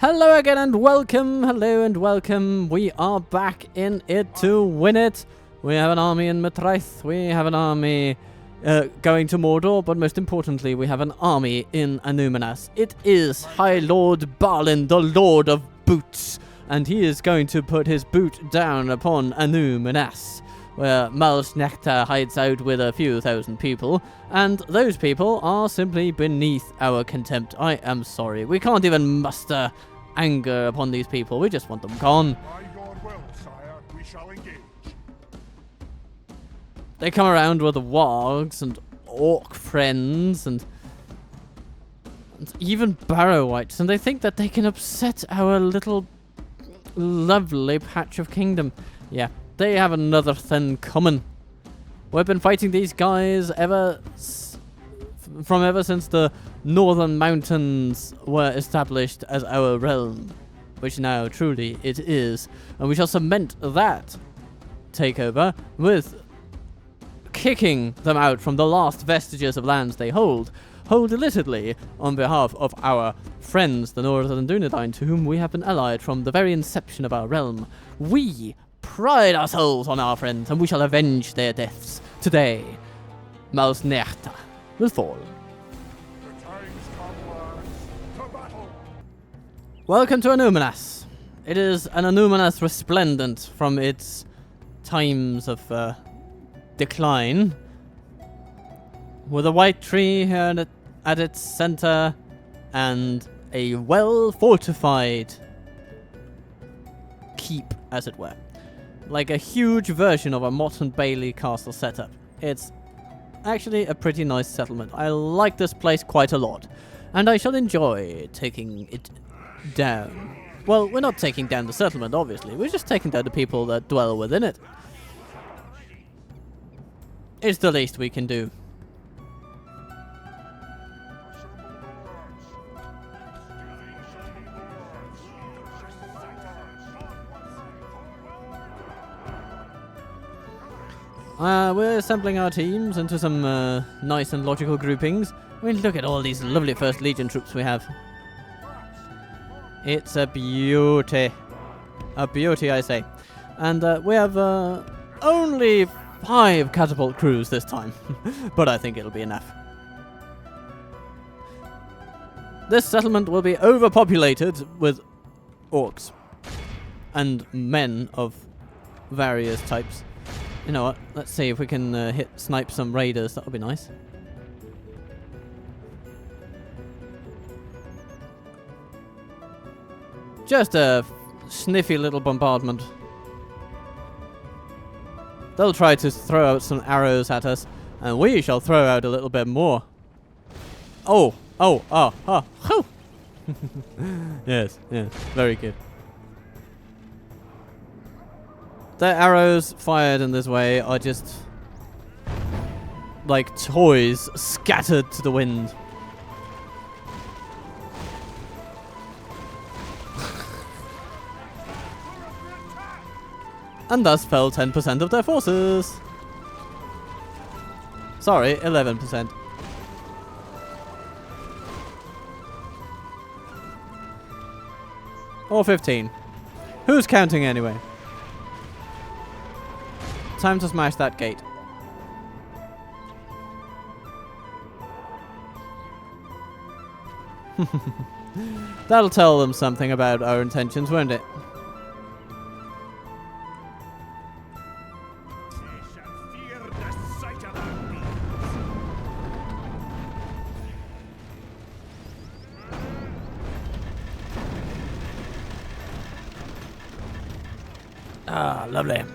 Hello again and welcome, hello and welcome. We are back in it to win it. We have an army in Matraith, we have an army going to Mordor, but most importantly we have an army in Annuminas. It is High Lord Balin, the Lord of Boots, and he is going to put his boot down upon Annuminas, where Malsnechta hides out with a few thousand people, and those people are simply beneath our contempt. I am sorry. We can't even muster anger upon these people. We just want them gone. By your will, sire, we shall engage. They come around with wargs and orc friends and even barrow-wights, and they think that they can upset our little lovely patch of kingdom. Yeah. They have another thing coming. We've been fighting these guys ever since the northern mountains were established as our realm, which now truly it is, and we shall cement that takeover with kicking them out from the last vestiges of lands they hold illicitly on behalf of our friends, the Northern Dunedain, to whom we have been allied from the very inception of our realm. We pride ourselves on our friends, and we shall avenge their deaths. Today, Malsnechta will fall. The times come, lads. To battle! Welcome to Annuminas. It is an Annuminas resplendent from its times of decline, with a white tree here at its center, and a well-fortified keep, as it were. Like a huge version of a Mott and Bailey castle setup. It's actually a pretty nice settlement. I like this place quite a lot, and I shall enjoy taking it down. Well, we're not taking down the settlement, obviously. We're just taking down the people that dwell within it. It's the least we can do. We're assembling our teams into some nice and logical groupings. I mean, look at all these lovely First Legion troops we have. It's a beauty. A beauty, I say. And we have only 5 catapult crews this time. But I think it'll be enough. This settlement will be overpopulated with orcs. And men of various types. You know what? Let's see if we can snipe some raiders. That'll be nice. Just a sniffy little bombardment. They'll try to throw out some arrows at us, and we shall throw out a little bit more. Oh! Yes, very good. The arrows fired in this way are just like toys scattered to the wind. And thus fell 10% of their forces. Sorry, 11%. Or 15. Who's counting anyway? Time to smash that gate. That'll tell them something about our intentions, won't it? They shall fear the sight of our beams. Ah, lovely.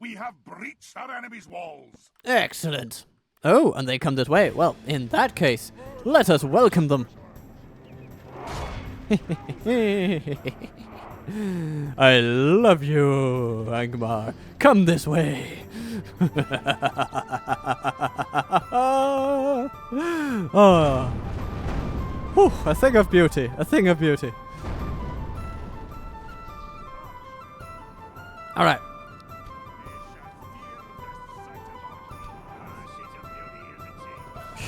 We have breached our enemy's walls. Excellent. Oh, and they come this way. Well, in that case, let us welcome them. I love you, Angmar. Come this way. Oh. Whew, a thing of beauty. A thing of beauty. All right.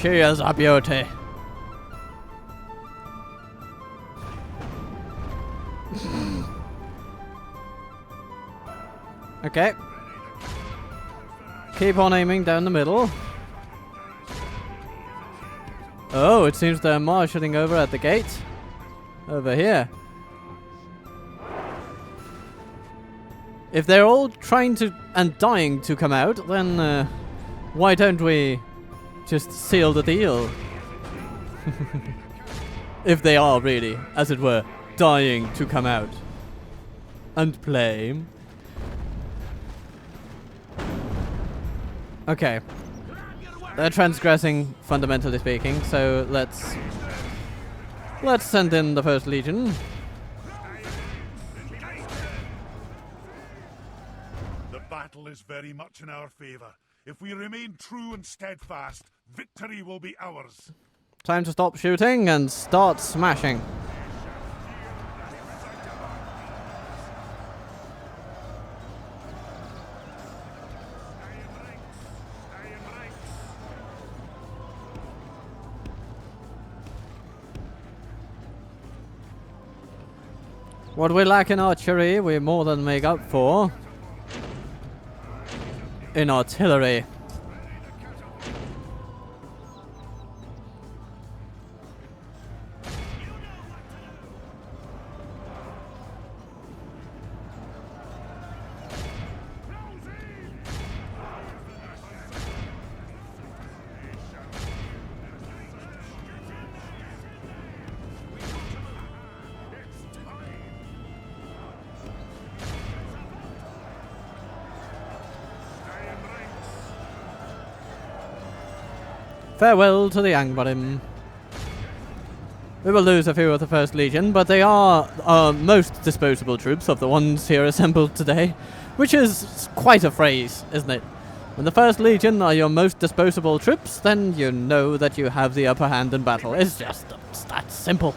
She is a beauty. Okay. Keep on aiming down the middle. Oh, it seems they're marshalling over at the gate. Over here. If they're all trying to and dying to come out, then why don't we just seal the deal? If they are really, as it were, dying to come out and play. Okay. They're transgressing, fundamentally speaking, so let's send in the First Legion. The battle is very much in our favor. If we remain true and steadfast, victory will be ours. Time to stop shooting and start smashing. What we lack in archery, we more than make up for in artillery. Farewell to the Angmar. We will lose a few of the First Legion, but they are our most disposable troops of the ones here assembled today, which is quite a phrase, isn't it? When the First Legion are your most disposable troops, then you know that you have the upper hand in battle. It's just that simple.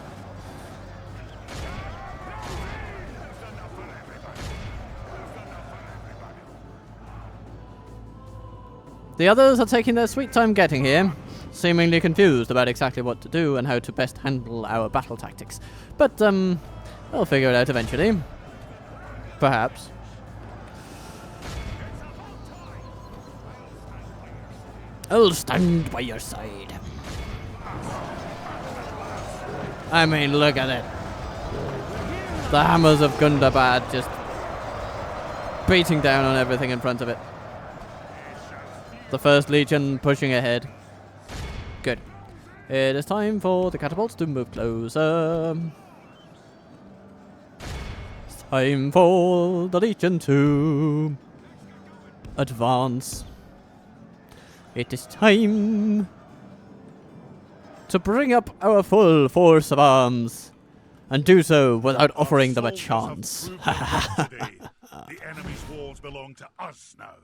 The others are taking their sweet time getting here, seemingly confused about exactly what to do and how to best handle our battle tactics. But, they'll figure it out eventually. Perhaps. I'll stand by your side. I mean, look at it. The hammers of Gundabad just beating down on everything in front of it. The First Legion pushing ahead. Good. It is time for the catapults to move closer. It's time for the Legion to advance. It is time to bring up our full force of arms and do so without offering them a chance. The enemy's walls belong to us now.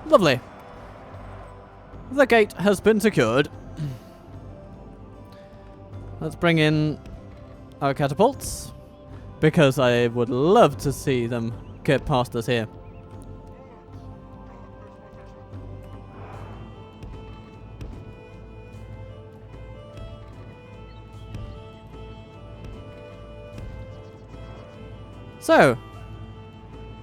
Lovely. The gate has been secured. Let's bring in our catapults, because I would love to see them get past us here. So,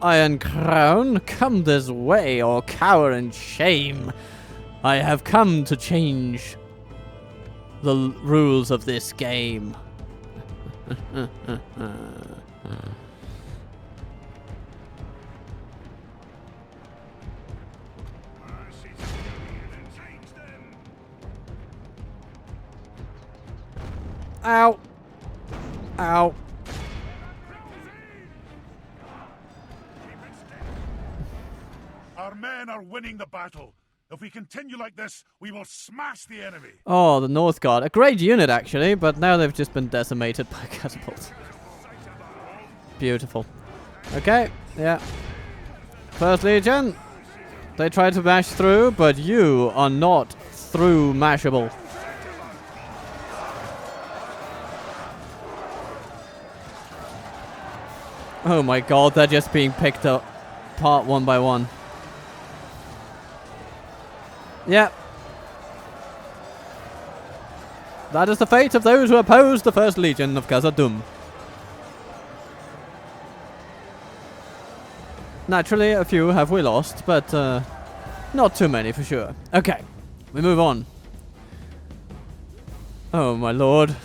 Iron Crown, come this way or cower in shame. I have come to change the rules of this game. Ow. Ow. Our men are winning the battle. If we continue like this, we will smash the enemy. Oh, the North Guard. A great unit, actually, but now they've just been decimated by catapults. Beautiful. Okay, yeah. First Legion. They tried to mash through, but you are not through mashable. Oh my god, they're just being picked up part one by one. Yep. That is the fate of those who oppose the First Legion of Kazad-Dûm. Naturally, a few have we lost, but not too many for sure. Okay, we move on. Oh my lord.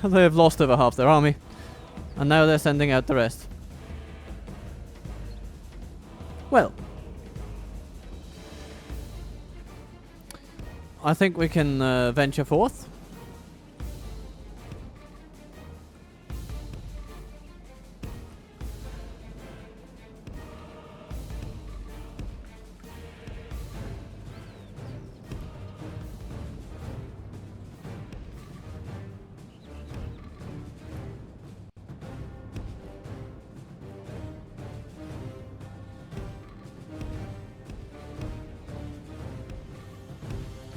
They have lost over half their army. And now they're sending out the rest. Well. I think we can venture forth.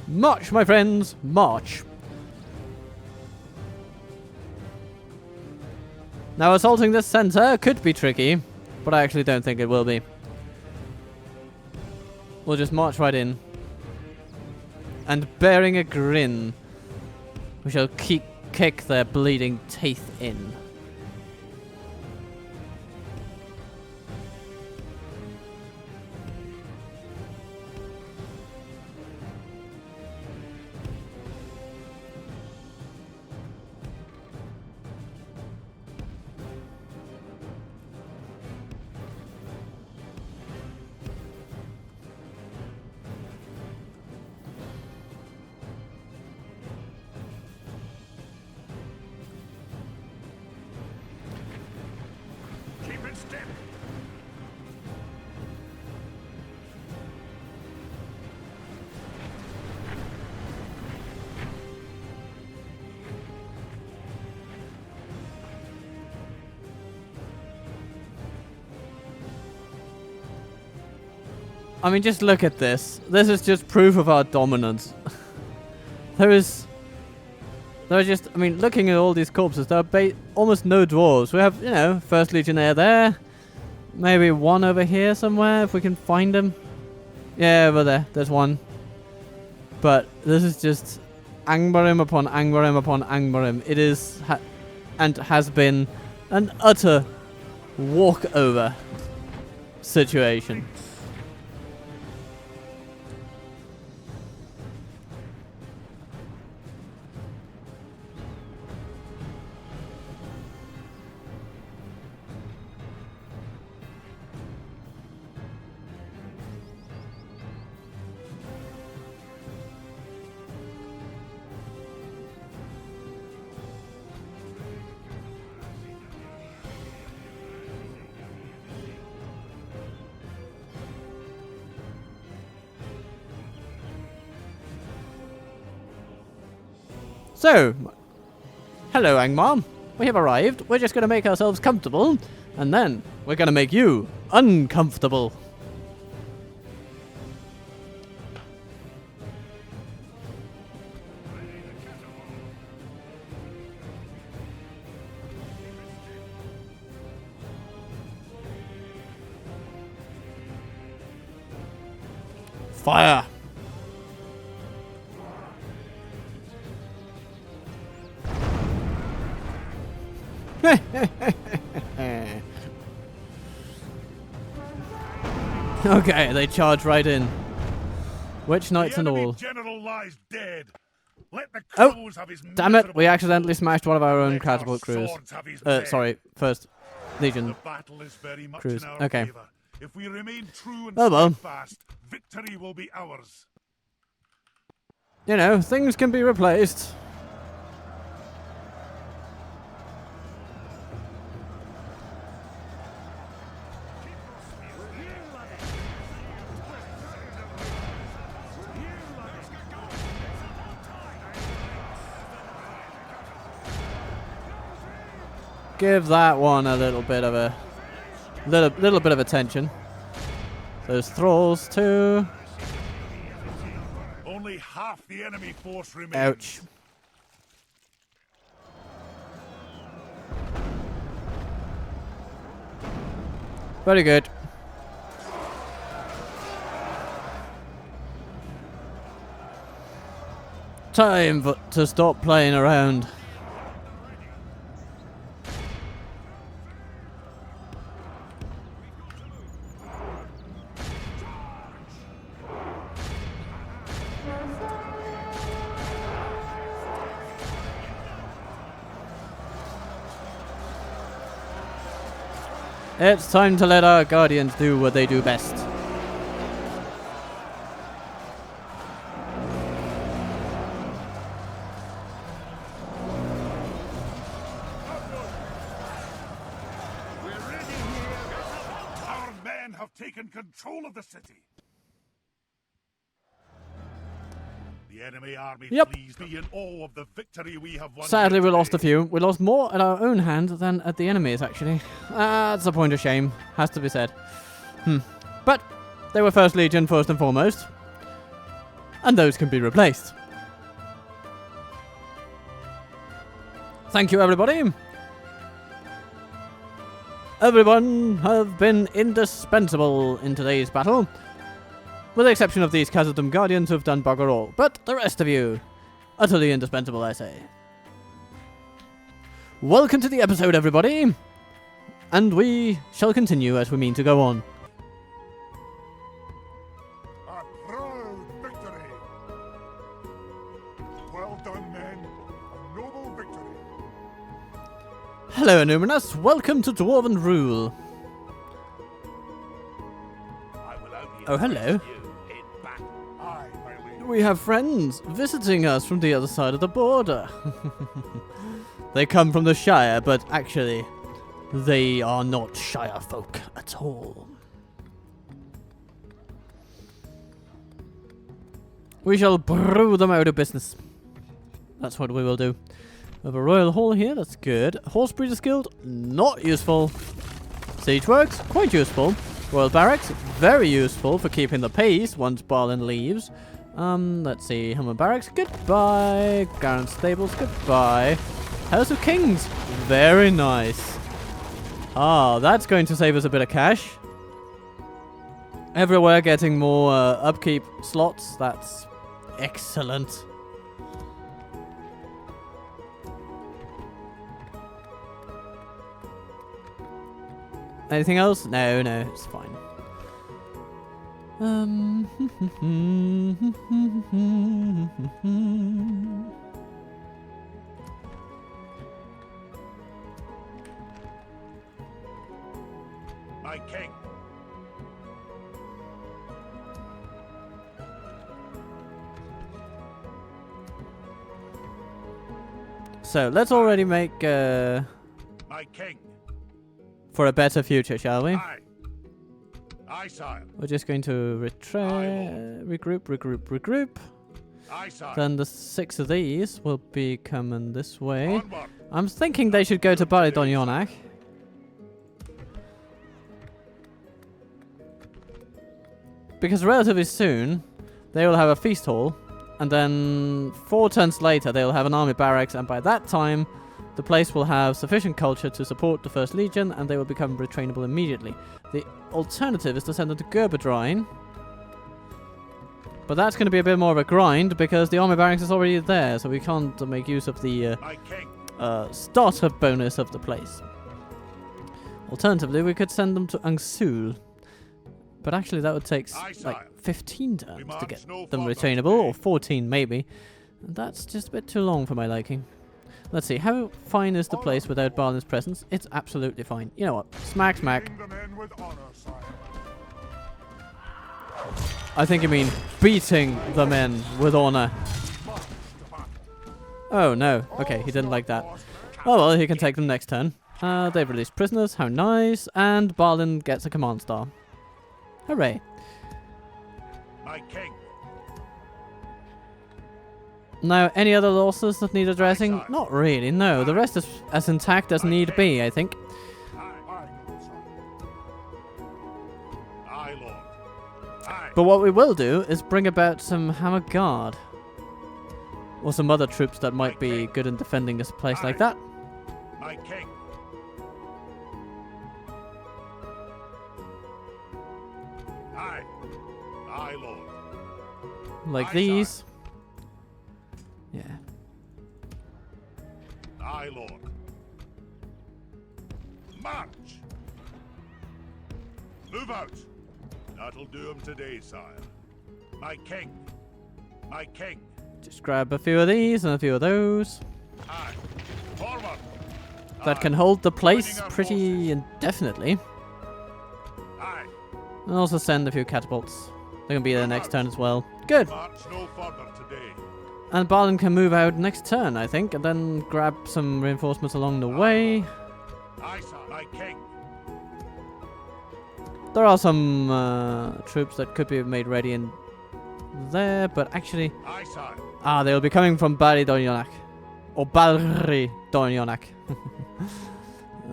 March, my friends, march. Now, assaulting this center could be tricky, but I actually don't think it will be. We'll just march right in. And bearing a grin, we shall kick their bleeding teeth in. I mean, just look at this. This is just proof of our dominance. There are just, I mean, looking at all these corpses, there are almost no dwarves. We have, you know, First Legionnaire there. Maybe one over here somewhere, if we can find him. Yeah, over there. There's one. But this is just Angmarim upon Angmarim upon Angmarim. It is, and has been, an utter walkover situation. So, hello Angmar. We have arrived. We're just going to make ourselves comfortable, and then we're going to make you uncomfortable. Fire! Okay, they charge right in. Witch knights and all. General lies dead. Let the crows have his damn it! We accidentally smashed one of our own catapult crews. Sorry, First Legion the battle is very much crews. in our Okay. favor. If we remain true and steadfast, victory will be ours. You know, things can be replaced. Give that one a little bit of a little bit of attention. Those thralls too. Only half the enemy force remains. Ouch. Very good. Time to stop playing around. It's time to let our guardians do what they do best. Our men have taken control of the city. The enemy army, Yep. please be in awe of the victory we have won. Sadly, we today. lost a few. We lost more at our own hand than at the enemy's, actually. That's a point of shame. Has to be said. But they were First Legion first and foremost. And those can be replaced. Thank you, everybody. Everyone have been indispensable in today's battle. With the exception of these Kazad-Dûm guardians who've done bugger all. But the rest of you, utterly indispensable, I say. Welcome to the episode, everybody. And we shall continue as we mean to go on. A proud victory. Well done, men. A noble victory. Hello, Annuminas. Welcome to Dwarven Rule. I will only Oh, hello. you in battle. Aye, my lady. We have friends visiting us from the other side of the border. They come from the Shire, but actually, they are not Shire folk at all. We shall brew them out of business. That's what we will do. We have a royal hall here, that's good. Horse breeder's guild, not useful. Siege works, quite useful. Royal barracks, very useful for keeping the peace once Balin leaves. Let's see, Helmet barracks, goodbye. Garand stables, goodbye. House of Kings, very nice. Ah, that's going to save us a bit of cash. Everywhere getting more upkeep slots, that's excellent. Anything else? No, it's fine. My king. So, let's already make My king. for a better future, shall we? Aye. Aye, sire. We're just going to regroup. Aye, sire. Then the 6 of these will be coming this way. Onward. I'm thinking they should go to Balin. Because relatively soon, they will have a feast hall. And then 4 turns later, they'll have an army barracks. And by that time, the place will have sufficient culture to support the First Legion. And they will become retrainable immediately. The alternative is to send them to Gerberdrein. But that's going to be a bit more of a grind because the army barracks is already there. So we can't make use of the My king. starter bonus of the place. Alternatively, we could send them to Angsul. But actually that would take Aye, sire. like 15 turns to march get no them farther retainable, today. or 14 maybe. And that's just a bit too long for my liking. Let's see, how fine is the place without Balin's presence? It's absolutely fine. You know what? Smack. Leading the men with honor, sire. I think you mean beating the men with honor. March to battle. Oh no. Okay, he didn't like that. Oh well, he can take them next turn. They've released prisoners, how nice. And Balin gets a command star. Hooray. My king. Now, any other losses that need addressing? sire. Not really, no. The rest is as intact as need be, I think. Aye, noble sire. Aye, lord. Aye. But what we will do is bring about some Hammer Guard. Or some other troops that might be good in defending this place like that. My king. Aye. Aye, Lord. Like Aye, these. Yeah. Aye, Lord. March! Move out! That'll do him today, sire. My king! My king! Just grab a few of these and a few of those. Aye. Forward! That Aye. can hold the place Joining our pretty indefinitely. Aye. And also send a few catapults. They're going to be there next turn as well. Good. March no further today. And Balin can move out next turn, I think, and then grab some reinforcements along the way. Aye, sir. My king. There are some troops that could be made ready in there, but actually... Aye, sire. they'll be coming from Balin. Or Balri Dornionak.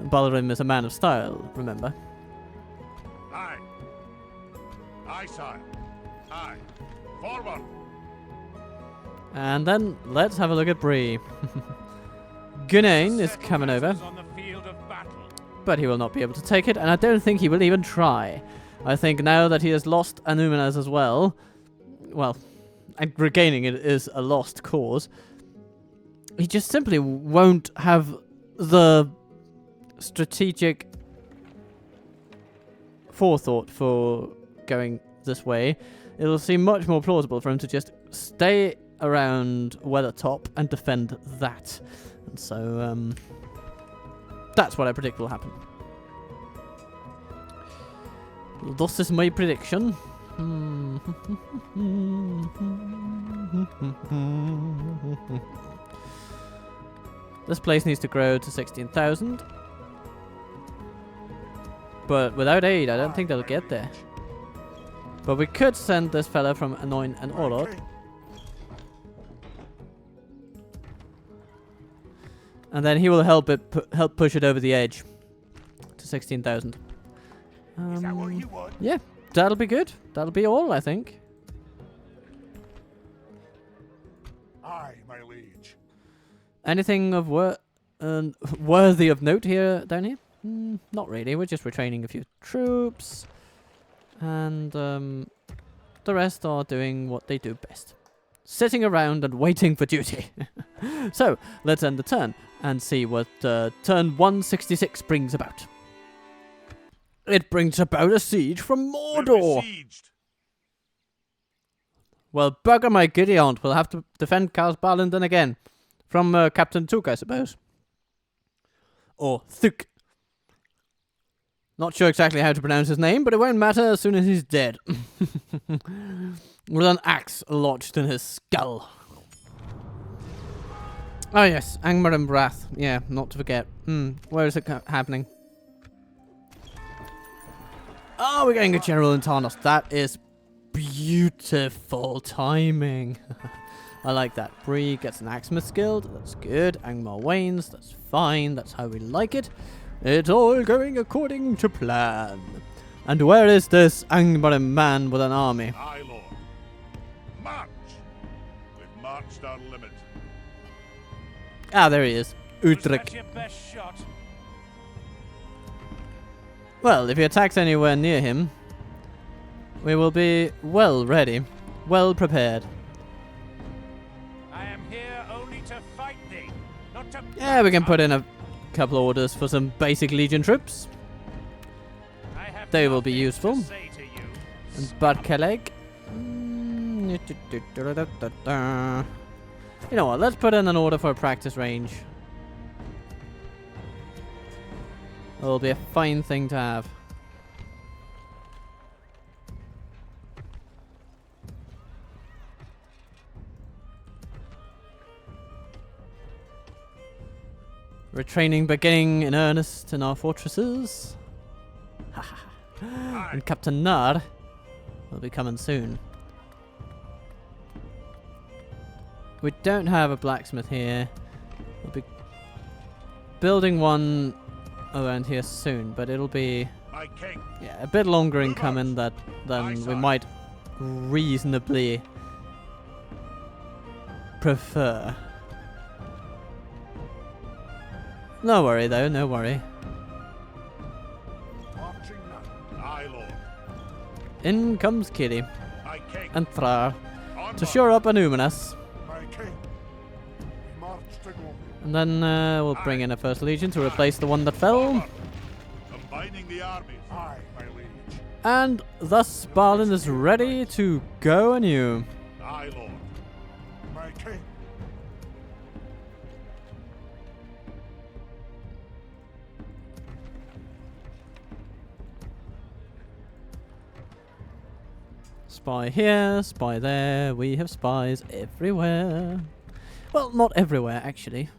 Balrim is a man of style, remember? Aye. Aye, sire. Aye. Forward. And then let's have a look at Bree. Gunane is coming over, On the field of battle. but he will not be able to take it, and I don't think he will even try. I think now that he has lost Annuminas as well, and regaining it is a lost cause, he just simply won't have the strategic forethought for going this way. It'll seem much more plausible for him to just stay around Weathertop and defend that. And so, that's what I predict will happen. This is my prediction. This place needs to grow to 16,000. But without aid, I don't think they'll get there. But we could send this fella from Anoin and Orlot. And then he will help push it over the edge to 16,000. Is that what you want? Yeah, that'll be good. That'll be all, I think. Aye, my liege. Anything of worthy of note here down here? Not really. We're just retraining a few troops, and the rest are doing what they do best: sitting around and waiting for duty. So let's end the turn and see what turn 166 brings about. It brings about a siege from We're Mordor. besieged. Well, bugger my giddy aunt. We'll have to defend Balin then again. From Captain Took, I suppose. Or Thuk. Not sure exactly how to pronounce his name, but it won't matter as soon as he's dead. With an axe lodged in his skull. Oh yes, Angmar and Wrath. Yeah, not to forget. Where is it happening? Oh, we're getting a general in Tarnos. That is beautiful timing. I like that. Bree gets an Axemith guild. That's good. Angmar wanes. That's fine. That's how we like it. It's all going according to plan. And where is this Angmar man with an army? Aye, Lord. March! We've marched our limit. Ah, there he is. Utrecht. Your best shot. Well, if he attacks anywhere near him, we will be well ready, well prepared. I am here only to fight thee, not to... Yeah, we can put in a couple of orders for some basic Legion troops. They will be useful. And Bad Keleg. You know what, let's put in an order for a practice range. It'll be a fine thing to have. Retraining beginning in earnest in our fortresses. And Captain Nar will be coming soon. We don't have a blacksmith here. We'll be building one around here soon, but it'll be a bit longer in coming than we might reasonably prefer. No worry though, no worry. Aye, Lord. in comes Kitty My king. and Thrar Onward. to shore up Annuminas. My king. March to glory. And then we'll bring in a First Legion to replace the one that fell. Onward. Combining the armies. Aye, my liege. And thus Balin is ready to go anew. Aye, lord. My king. Spy here, spy there, we have spies everywhere. Well, not everywhere, actually.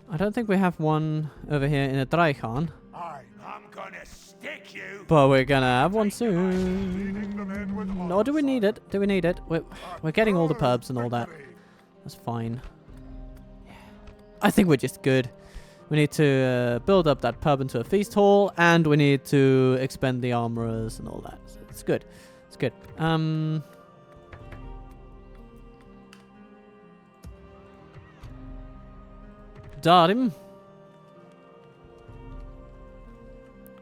I don't think we have one over here in a Draikhan, Aye, I'm gonna stick you. but we're gonna have one soon. Leading the men with Or do we need it? Do we need it? We're getting all the pubs and all that. That's fine. I think we're just good. We need to build up that pub into a feast hall, and we need to expend the armorers and all that. So it's good. It's good. Darim.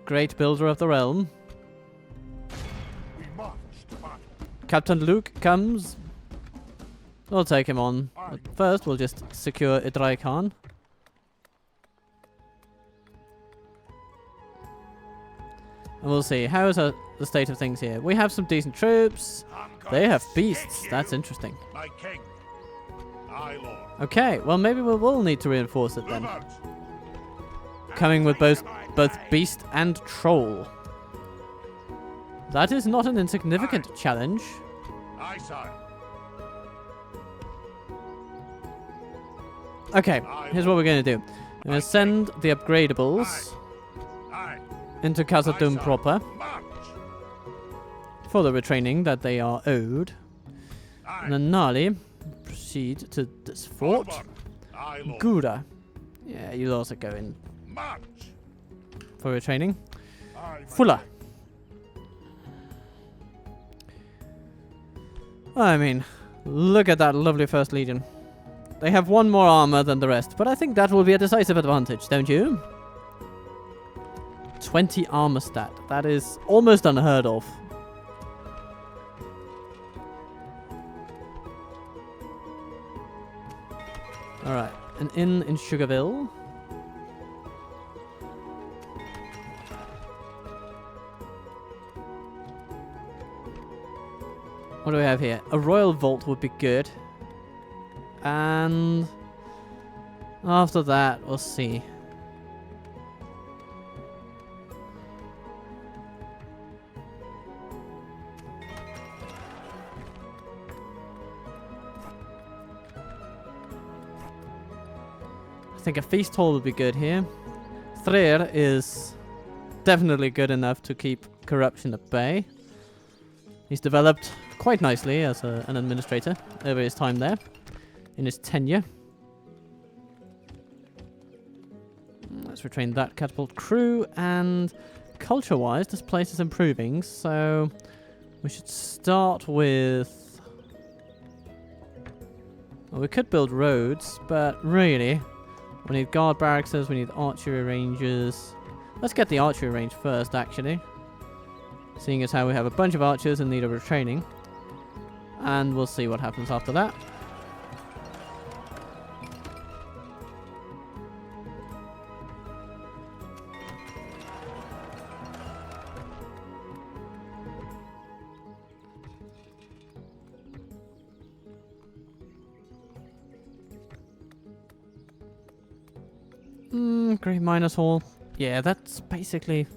Great builder of the realm. We march to battle. Captain Luke comes. We'll take him on. But first, we'll just secure Idraikan. And we'll see. How is the state of things here? We have some decent troops. They have beasts. That's interesting. My king. Aye, lord. Okay, well maybe we will need to reinforce it then. Move out. Coming with both beast and troll. That is not an insignificant challenge. Aye, sire. Okay, here's what we're going to do. We're going to send the upgradables Aye. into Kazad-Dûm proper March. for the retraining that they are owed. Aye. And then Nali, proceed to this fort. Onward. Aye, lord. Gura. Yeah, you'll also go in March. for retraining. Aye, my Fuller. king. I mean, look at that lovely First Legion. They have one more armor than the rest, but I think that will be a decisive advantage, don't you? 20 armor stat. That is almost unheard of. Alright, an inn in Sugarville. What do we have here? A royal vault would be good. And after that, we'll see. I think a feast hall would be good here. Threer is definitely good enough to keep corruption at bay. He's developed quite nicely as an administrator over his time there, in his tenure. Let's retrain that catapult crew, and culture-wise, this place is improving, so we should start with... Well, we could build roads, but really, we need guard barracks, we need archery ranges. Let's get the archery range first, actually. Seeing as how we have a bunch of archers in need of retraining. And we'll see what happens after that. Great Miners Hall. Yeah, that's basically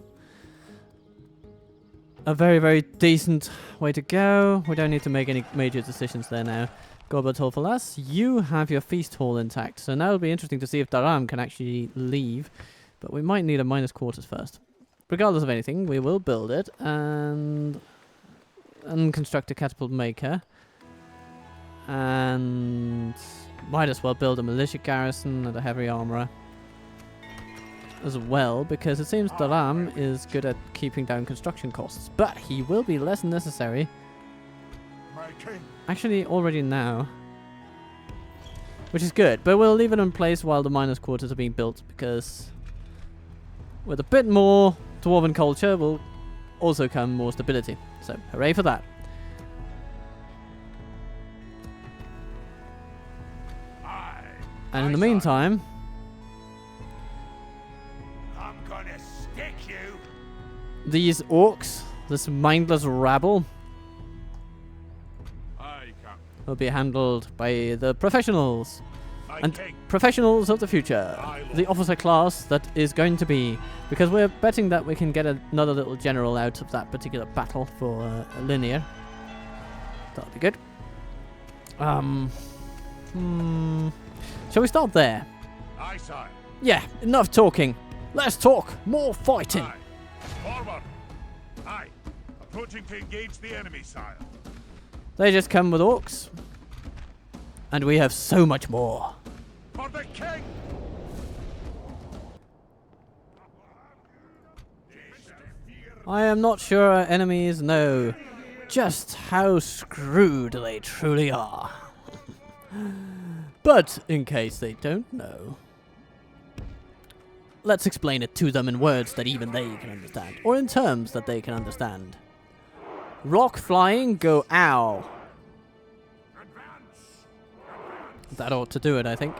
a very, very decent way to go. We don't need to make any major decisions there now. Gorbert Hall for us. You have your feast hall intact, so now it'll be interesting to see if Daram can actually leave. But we might need a miners' quarters first. Regardless of anything, we will build it and construct a catapult maker. And might as well build a militia garrison and a heavy armorer as well, because it seems Daram is good at keeping down construction costs, but he will be less necessary actually already now, which is good. But we'll leave it in place while the miners' quarters are being built, because with a bit more dwarven culture will also come more stability. So, hooray for that. And in the meantime, I'm gonna stick you. these orcs, this mindless rabble, will be handled by the professionals. And professionals of the future. The officer class that is going to be. Because we're betting that we can get another little general out of that particular battle for a linear. That'll be good. Shall we start there? Aye, sire. Yeah, enough talking. Let's talk. More fighting. Aye. Forward. Aye. Approaching to engage the enemy, sire. They just come with orcs. And we have so much more. For the king! I am not sure our enemies know just how screwed they truly are. But, in case they don't know, let's explain it to them in words that even they can understand. Or in terms that they can understand. Rock flying, go ow. That ought to do it, I think.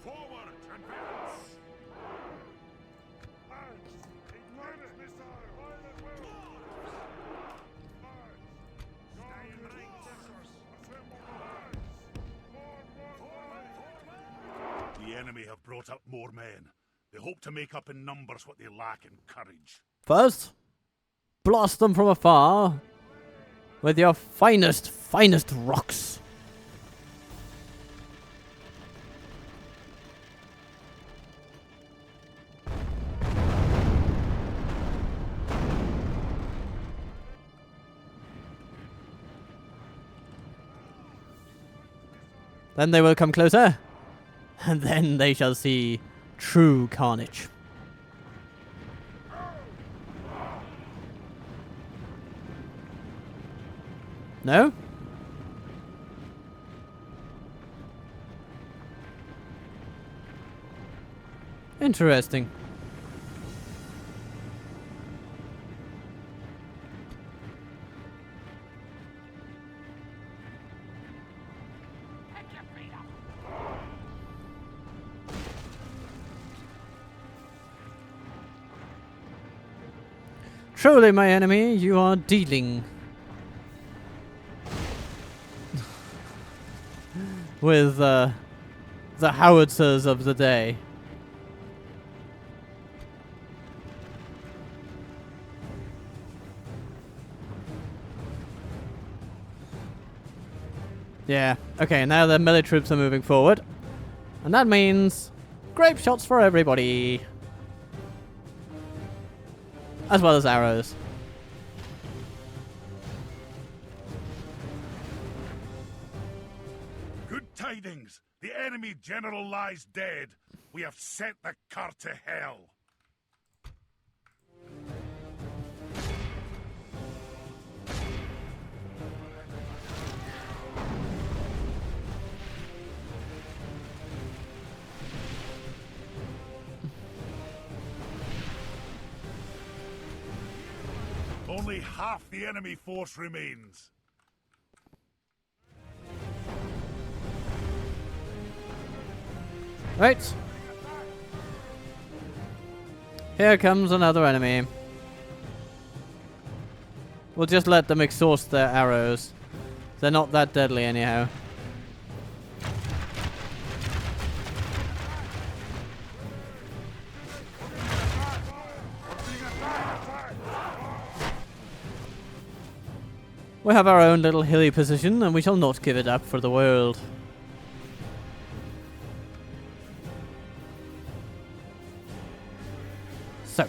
Forward, advance! The enemy have brought up more men. They hope to make up in numbers what they lack in courage. First, blast them from afar with your finest rocks. Then they will come closer, and then they shall see true carnage. No? Interesting. Truly, my enemy, you are dealing with the howitzers of the day. Yeah, okay, now the melee troops are moving forward. And that means grape shots for everybody. As well as arrows. Good tidings! The enemy general lies dead. We have sent the cart to hell. Only half the enemy force remains. Right. Here comes another enemy. We'll just let them exhaust their arrows. They're not that deadly anyhow. We have our own little hilly position, and we shall not give it up for the world. So,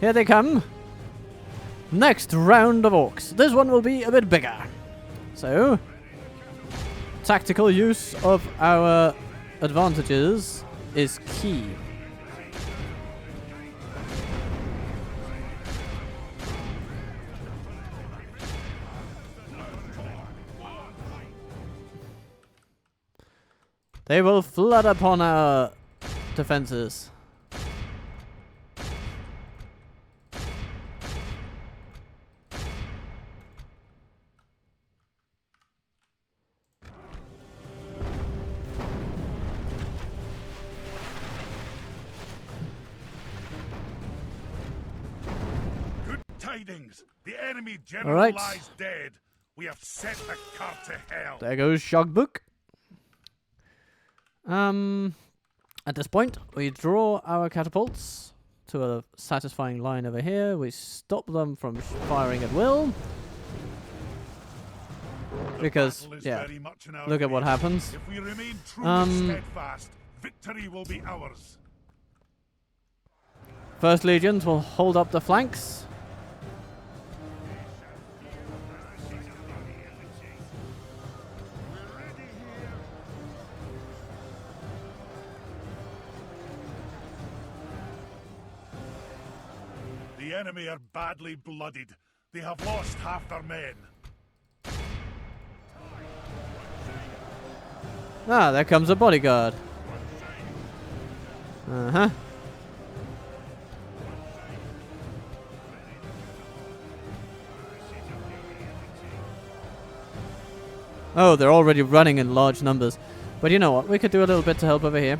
here they come. Next round of orcs. This one will be a bit bigger. So, tactical use of our advantages is key. They will flood upon our defenses. tidings. The enemy general Alright. lies dead. We have set the cart to hell. There goes Shogbook. At this point, we draw our catapults to a satisfying line over here. We stop them from firing at will. Because, yeah, look at what happens. If we remain true and steadfast, victory will be ours. First Legions will hold up the flanks. The enemy are badly blooded. They have lost half their men. Ah, there comes a bodyguard. Uh-huh. Oh, they're already running in large numbers. But you know what? We could do a little bit to help over here.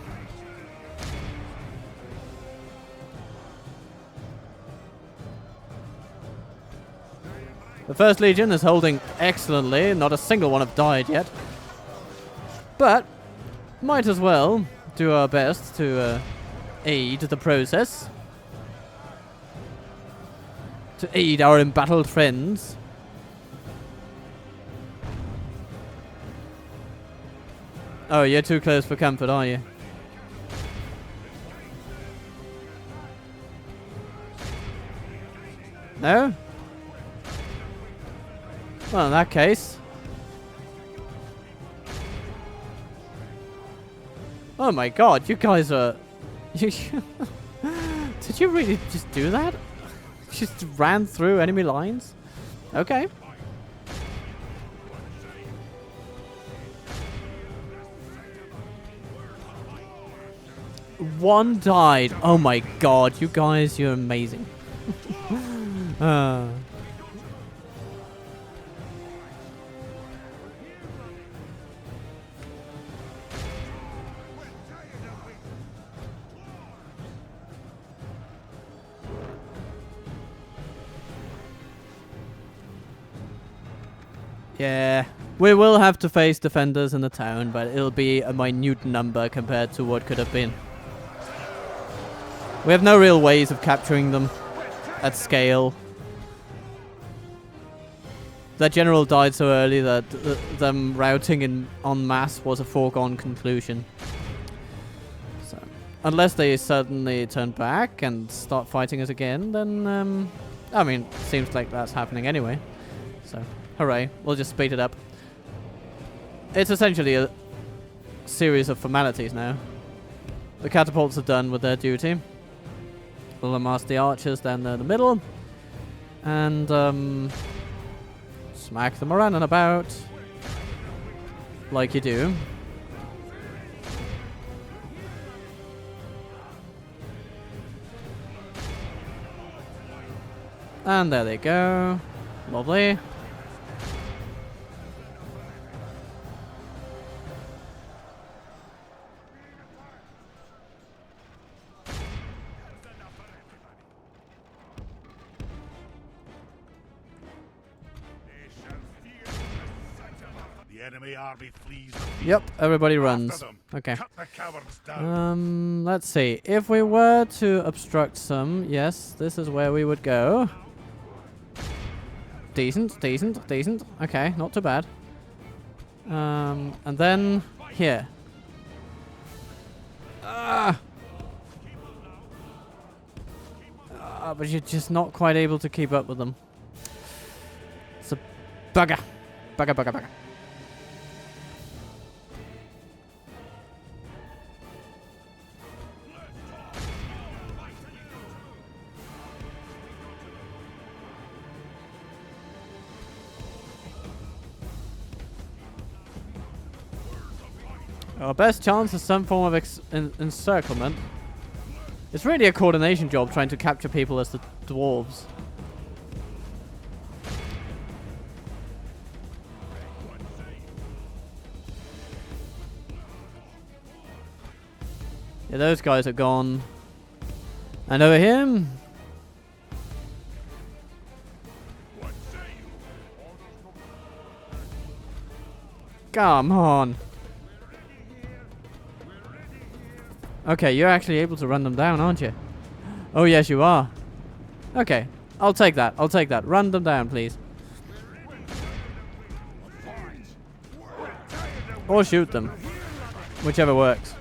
The First Legion is holding excellently. Not a single one have died yet. But might as well do our best to aid the process. To aid our embattled friends. Oh, you're too close for comfort, are you? No? Well, in that case... Oh my god, you guys are... Did you really just do that? Just ran through enemy lines? Okay. One died. Oh my god, you guys, you're amazing. Yeah, we will have to face defenders in the town, but it'll be a minute number compared to what could have been. We have no real ways of capturing them at scale. Their general died so early that them routing in en masse was a foregone conclusion. So, unless they suddenly turn back and start fighting us again, then, I mean, seems like that's happening anyway. So, hooray, we'll just speed it up. It's essentially a series of formalities now. The catapults are done with their duty. We'll amass the archers down there in the middle. And, smack them around and about. Like you do. And there they go. Lovely. Enemy army flees. Yep, everybody runs. Okay. Cut the cowards down. Let's see. If we were to obstruct some, yes, this is where we would go. Decent, decent, decent. Okay, not too bad. And then here. But you're just not quite able to keep up with them. It's a bugger. Bugger, bugger, bugger. Our best chance is some form of encirclement. It's really a coordination job trying to capture people as the dwarves. Yeah, those guys are gone. And over here... Come on. Okay, you're actually able to run them down, aren't you? Oh, yes, you are. Okay, I'll take that. I'll take that. Run them down, please. Or shoot them. Whichever works.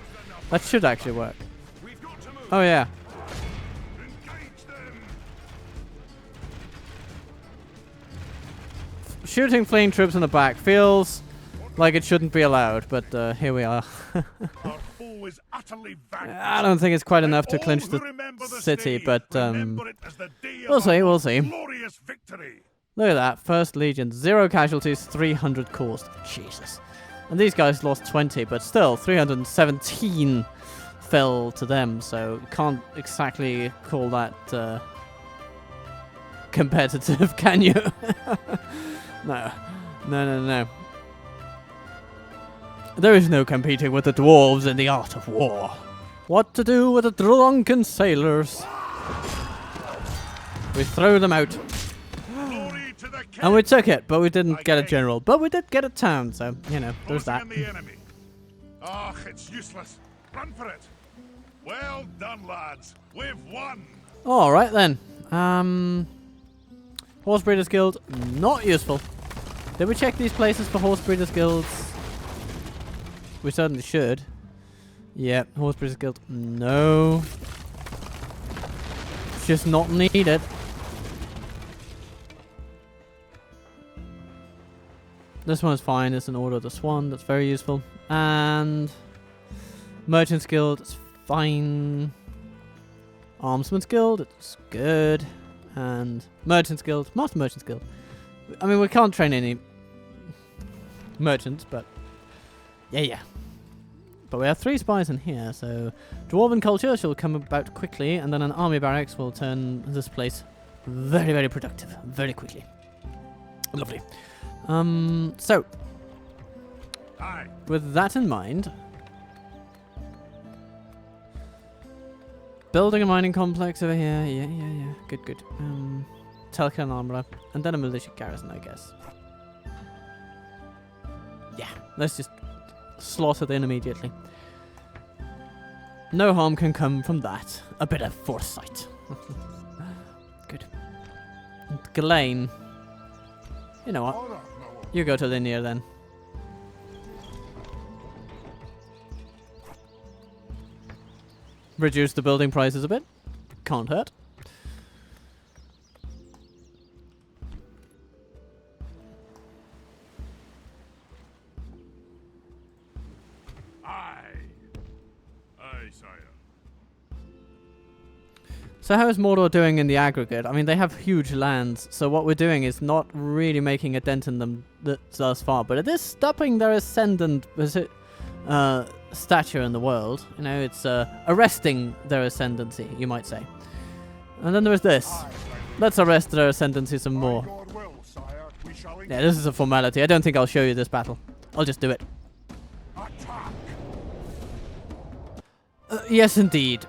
That should actually work. Oh, yeah. Shooting fleeing troops in the back feels like it shouldn't be allowed, but here we are. I don't think it's quite enough to clinch the city, but we'll see, we'll see. Look at that, First Legion, 0 casualties, 300 caused. Jesus. And these guys lost 20, but still, 317 fell to them, so can't exactly call that competitive, can you? No. No. There is no competing with the dwarves in the art of war. What to do with the drunken sailors? We threw them out. And we took it, but we didn't get a general. But we did get a town, so, you know, there's that. Oh, it's useless. Run for it. Well done, lads. We've won. Alright then. Horse Breeders Guild, not useful. Did we check these places for Horse Breeders Guilds? We certainly should. Yeah, Horse Breeders Guild, no. It's just not needed. This one is fine. It's an Order of the Swan. That's very useful. And Merchant's Guild, it's fine. Armsman's Guild, it's good. And Merchant's Guild, Master Merchant's Guild. I mean, we can't train any merchants, but yeah. But we have 3 spies in here, so Dwarven culture shall come about quickly, and then an army barracks will turn this place very, very productive, very quickly. Lovely. So, with that in mind, building a mining complex over here, yeah, good. Telka and armorer, and then a militia garrison, I guess. Yeah, let's just slaughter them immediately. No harm can come from that. A bit of foresight. Good. And Ghislaine. You know what? You go to Linear then. Reduce the building prices a bit. Can't hurt. So how is Mordor doing in the aggregate? I mean, they have huge lands, so what we're doing is not really making a dent in them thus far, but it is stopping their ascendant stature in the world. You know, it's arresting their ascendancy, you might say. And then there's this. Let's arrest their ascendancy some more. Yeah, this is a formality. I don't think I'll show you this battle. I'll just do it. Yes, indeed.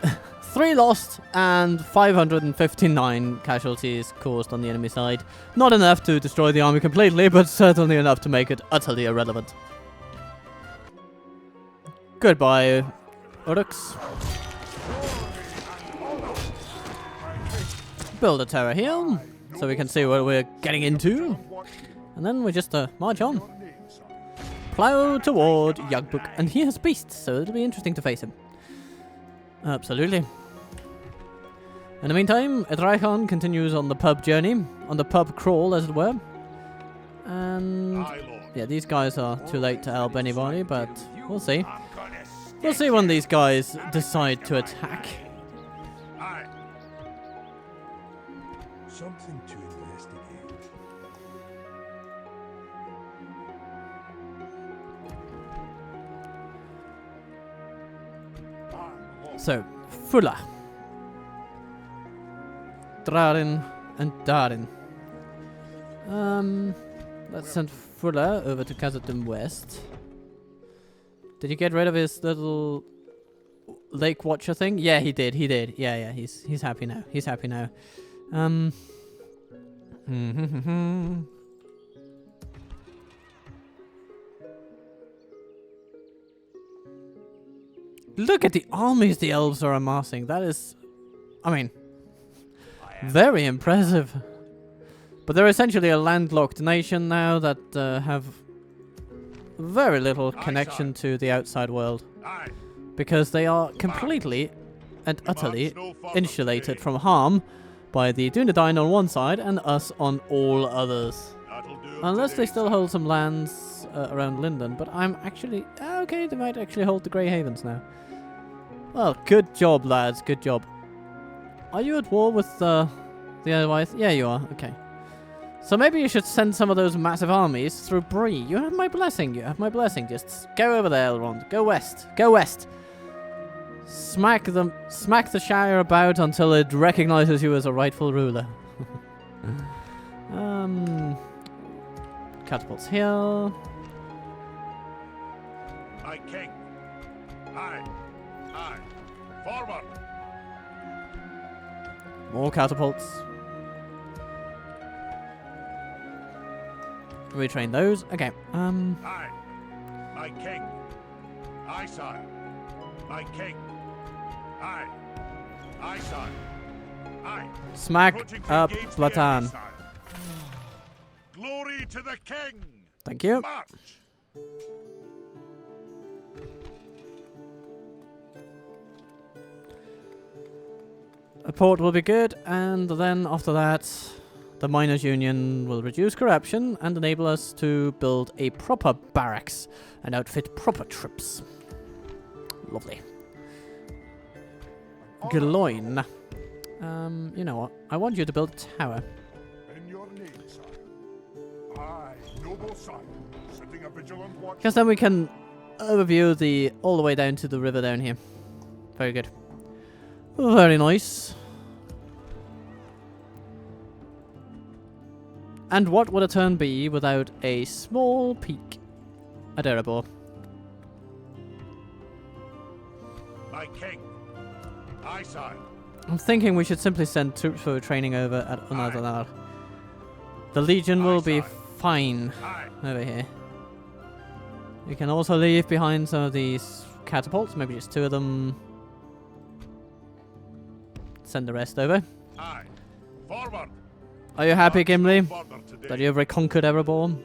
3 lost and 559 casualties caused on the enemy side. Not enough to destroy the army completely, but certainly enough to make it utterly irrelevant. Goodbye, Uruks. Build a tower here, so we can see what we're getting into. And then we just march on. Plow toward Yugbook, and he has beasts, so it'll be interesting to face him. Absolutely. In the meantime, Adrian continues on the pub journey, on the pub crawl, as it were. And yeah, these guys are too late to help anybody, but we'll see. We'll see when these guys decide to attack. Something to investigate. So, Fulla. Dwalin and Darin. Let's send Fulla over to Kazad-Dûm West. Did he get rid of his little Lake Watcher thing? Yeah, he did. Yeah, he's happy now. He's happy now. Look at the armies the elves are amassing. That is, I mean, very impressive. But they're essentially a landlocked nation now that have very little connection to the outside world. Aye. Because they are completely and utterly insulated from harm by the Dunedain on one side and us on all others. That'll do 'em Unless they today, still son. hold some lands around Linden, but I'm actually... okay, they might actually hold the Grey Havens now. Well, good job, lads, good job. Are you at war with the otherwise? Yeah, you are, okay. So maybe you should send some of those massive armies through Bree. You have my blessing, you have my blessing. Just go over there, Elrond. Go west, go west. Smack the Shire about until it recognizes you as a rightful ruler. Catapults here. Aye, king. Aye. Aye. Forward. More catapults. Retrain those. Okay. Aye. My king. Aye, sire. My king. Aye. Aye, sire. Aye. Smack Approaching to up engage the enemy, Platan. sire. Glory to the king. Thank you. March. A port will be good, and then after that, the miners' union will reduce corruption and enable us to build a proper barracks and outfit proper troops. Lovely. Gloin. You know what? I want you to build a tower. In your name, sire. Aye, noble sire. Setting a vigilant watch. Because then we can overview all the way down to the river down here. Very good. Very nice. And what would a turn be without a small peak at Erebor? My king. Aye, sire. I'm thinking we should simply send troops for training over at Unazanar. The Legion will be fine Aye. over here. We can also leave behind some of these catapults, maybe just 2 of them. Send the rest over. Aye. Forward. Are you happy, Gimli, Border today. that you've reconquered Erebor?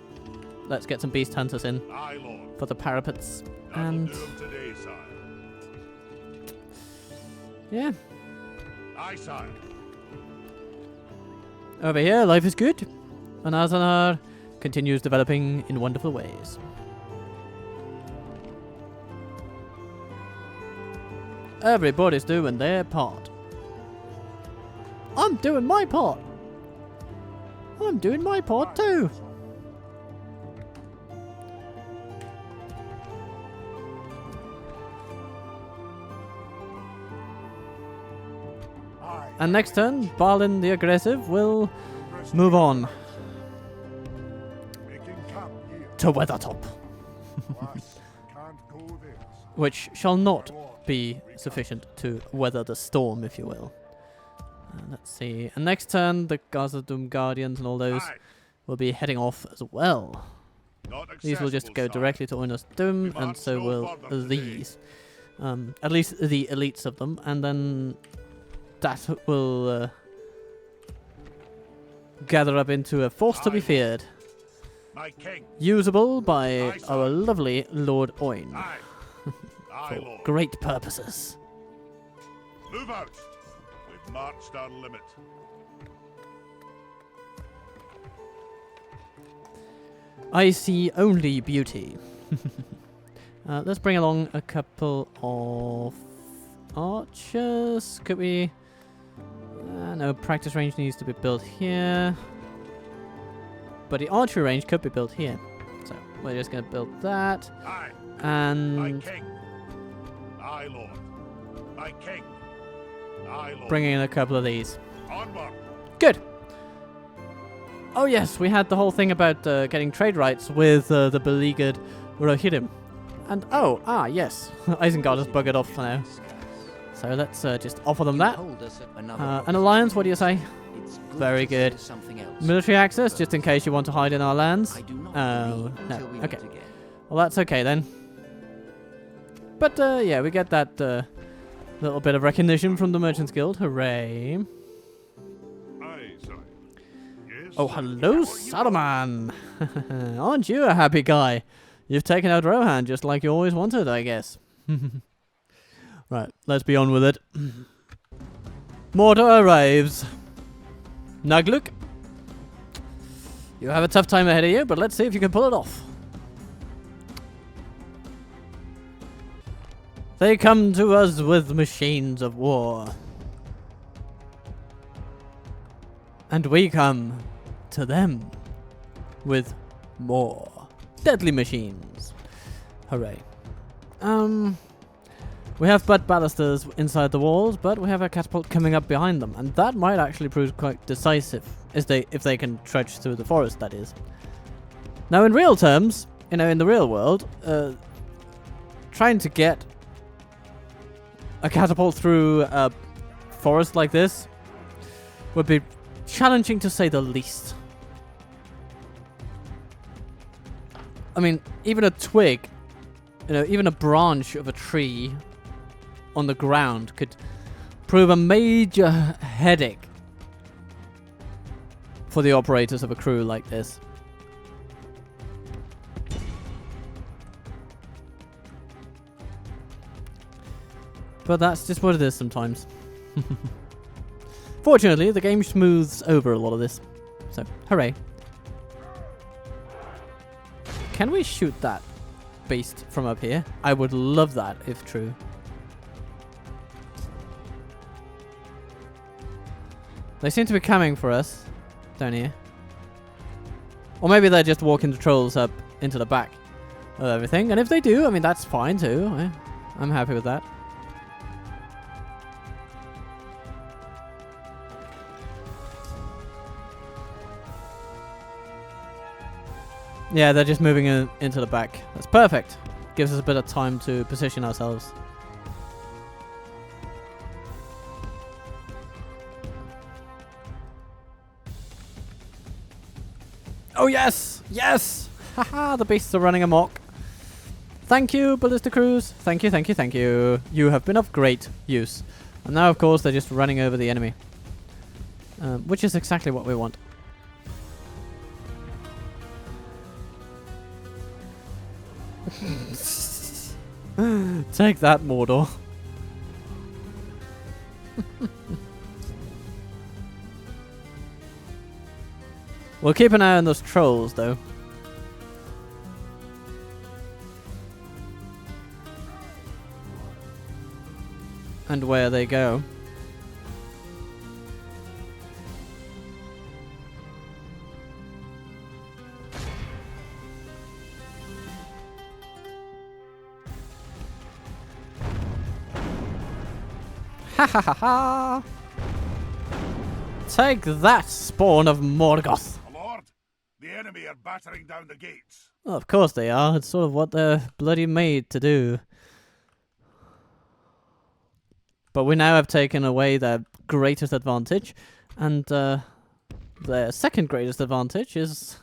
Let's get some beast hunters in Aye, lord. for the parapets. That'll And do 'em today, sire. yeah, Aye, sire. over here, life is good. And Azanar continues developing in wonderful ways. Everybody's doing their part. I'm doing my part. I'm doing my part too. Aye. And next turn, Balin the Aggressive will move on Making camp here. to Weathertop, Lass, can't go there, sire. which shall not Lord, be sufficient to weather the storm, if you will. Let's see. And next turn, the Kazad-Dûm Guardians and all those Aye. will be heading off as well. Not These will just accessible, go sire. directly to Unas-Dûm, and march so no will further today. these. At least the elites of them, and then that will gather up into a force to be Aye. feared, My king. usable by Aye, our sir. lovely Lord Oin Aye. Aye, for lord. great purposes. Move out. We've marched our limit. I see only beauty. Let's bring along a couple of archers. Could we? No, practice range needs to be built here. But the archery range could be built here. So we're just going to build that. Aye. My And king. Aye, lord. My king. Aye, lord. bring in a couple of these. Onward. Good. Oh yes, we had the whole thing about getting trade rights with the beleaguered Rohirrim. And yes, Isengard has buggered off for now. So let's just offer them that. An alliance, what do you say? Very good. Military access, just in case you want to hide in our lands. Oh, no. Okay. Well, that's okay then. But yeah, we get that little bit of recognition from the Merchants Guild. Hooray! Aye, sir. Yes. Oh, hello, Saruman! Aren't you a happy guy? You've taken out Rohan just like you always wanted, I guess. Right, let's be on with it. Mortar arrives. Nagluk, you have a tough time ahead of you, but let's see if you can pull it off. They come to us with machines of war. And we come to them with more deadly machines. Hooray. We have butt balusters inside the walls, but we have a catapult coming up behind them, and that might actually prove quite decisive if they can trudge through the forest, that is. Now, in real terms, in the real world, trying to get a catapult through a forest like this would be challenging to say the least. I mean, even a twig, even a branch of a tree on the ground could prove a major headache for the operators of a crew like this. But that's just what it is sometimes. Fortunately, the game smooths over a lot of this. So, hooray. Can we shoot that beast from up here? I would love that if true. They seem to be coming for us down here. Or maybe they're just walking the trolls up into the back of everything. And if they do, I mean, that's fine too. I'm happy with that. Yeah, they're just moving into the back. That's perfect. Gives us a bit of time to position ourselves. Oh yes! Yes! Haha, the beasts are running amok. Thank you, Ballista Crews. Thank you, thank you, thank you. You have been of great use. And now, of course, they're just running over the enemy. Which is exactly what we want. Take that, Mordor. We'll keep an eye on those trolls, though. And where they go. Ha ha ha ha! Take that, spawn of Morgoth! Lord, the enemy are battering down the gates. Well, of course they are. It's sort of what they're bloody made to do. But we now have taken away their greatest advantage, and their second greatest advantage is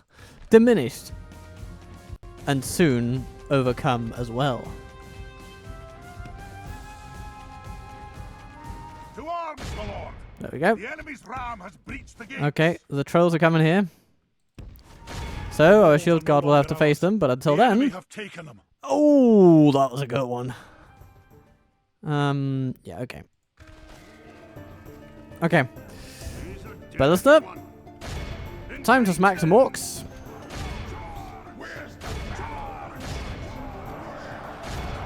diminished. And soon overcome as well. To arms, my lord! There we go. The enemy's ram has breached the gates. Okay, the trolls are coming here. So our shield guard will have to face them, but until The enemy then... have taken them. Oh, that was a good one. Yeah, okay. Okay. Ballista. Time to smack some orcs.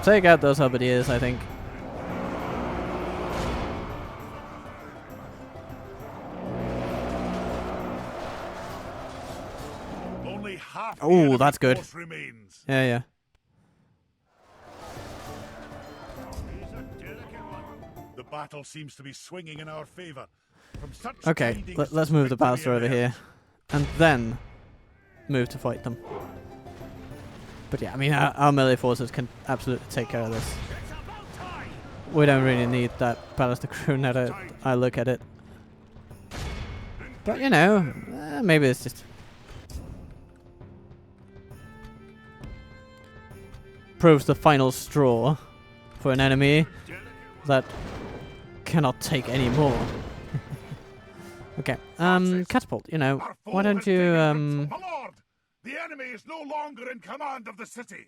Take out those halberdiers, I think. Only half the Oh, enemy that's good. force remains. Yeah, yeah. The battle seems to be swinging in our favor. From such Okay, tidings let's of move the victory ballista over ahead. here. And then move to fight them. But yeah, I mean, our melee forces can absolutely take care of this. We don't really need that ballista crew now that I look at it. But you know, maybe it's just... proves the final straw for an enemy that cannot take any more. Okay, catapult, you know, Our foe why don't has you, taken My lord, the enemy is no longer in command of the city.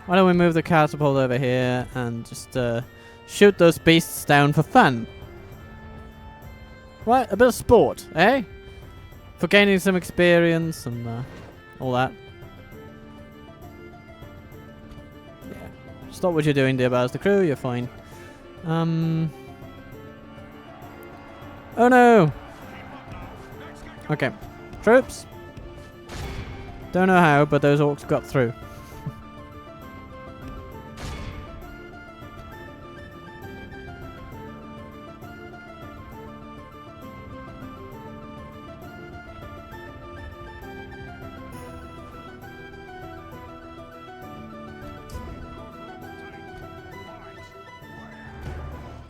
why don't we move the catapult over here and just, shoot those beasts down for fun? Right, a bit of sport, eh? For gaining some experience and, all that. Yeah. Stop what you're doing, dear Baz the crew, you're fine. Oh no! Okay. Troops! Don't know how, but those orcs got through.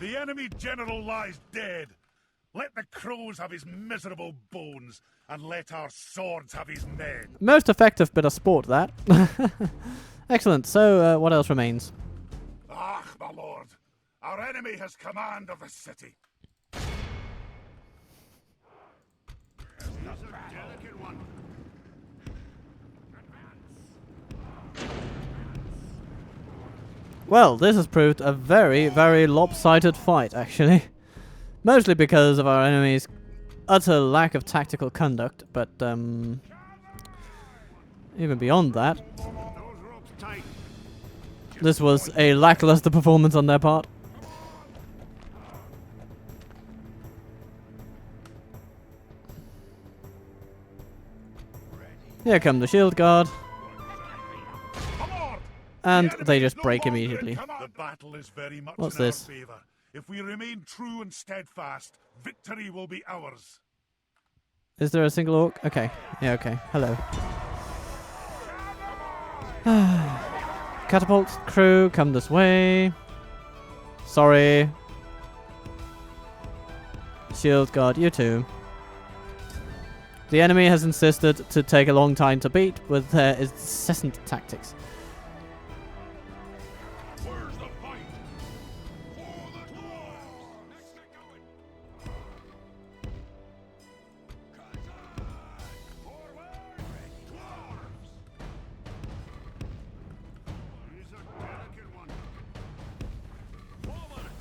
The enemy general lies dead. Let the crows have his miserable bones, and let our swords have his men. Most effective bit of sport, that. Excellent. So, what else remains? Ah, my lord, our enemy has command of the city. Well, this has proved a very, very lopsided fight, actually. Mostly because of our enemy's utter lack of tactical conduct, but, even beyond that, this was a lackluster performance on their part. Here come the shield guard. And they just break immediately. The battle is very much What's in this? our favor. If we remain true and steadfast, victory will be ours. Is there a single orc? Okay. Yeah, okay. Hello. Catapult crew, come this way. Sorry. Shield guard, you too. The enemy has insisted to take a long time to beat with their incessant tactics. Where's the fight? For the dwarves! Let's get going! Kazad! Forward! Dwarves! He's a delicate one. Forward!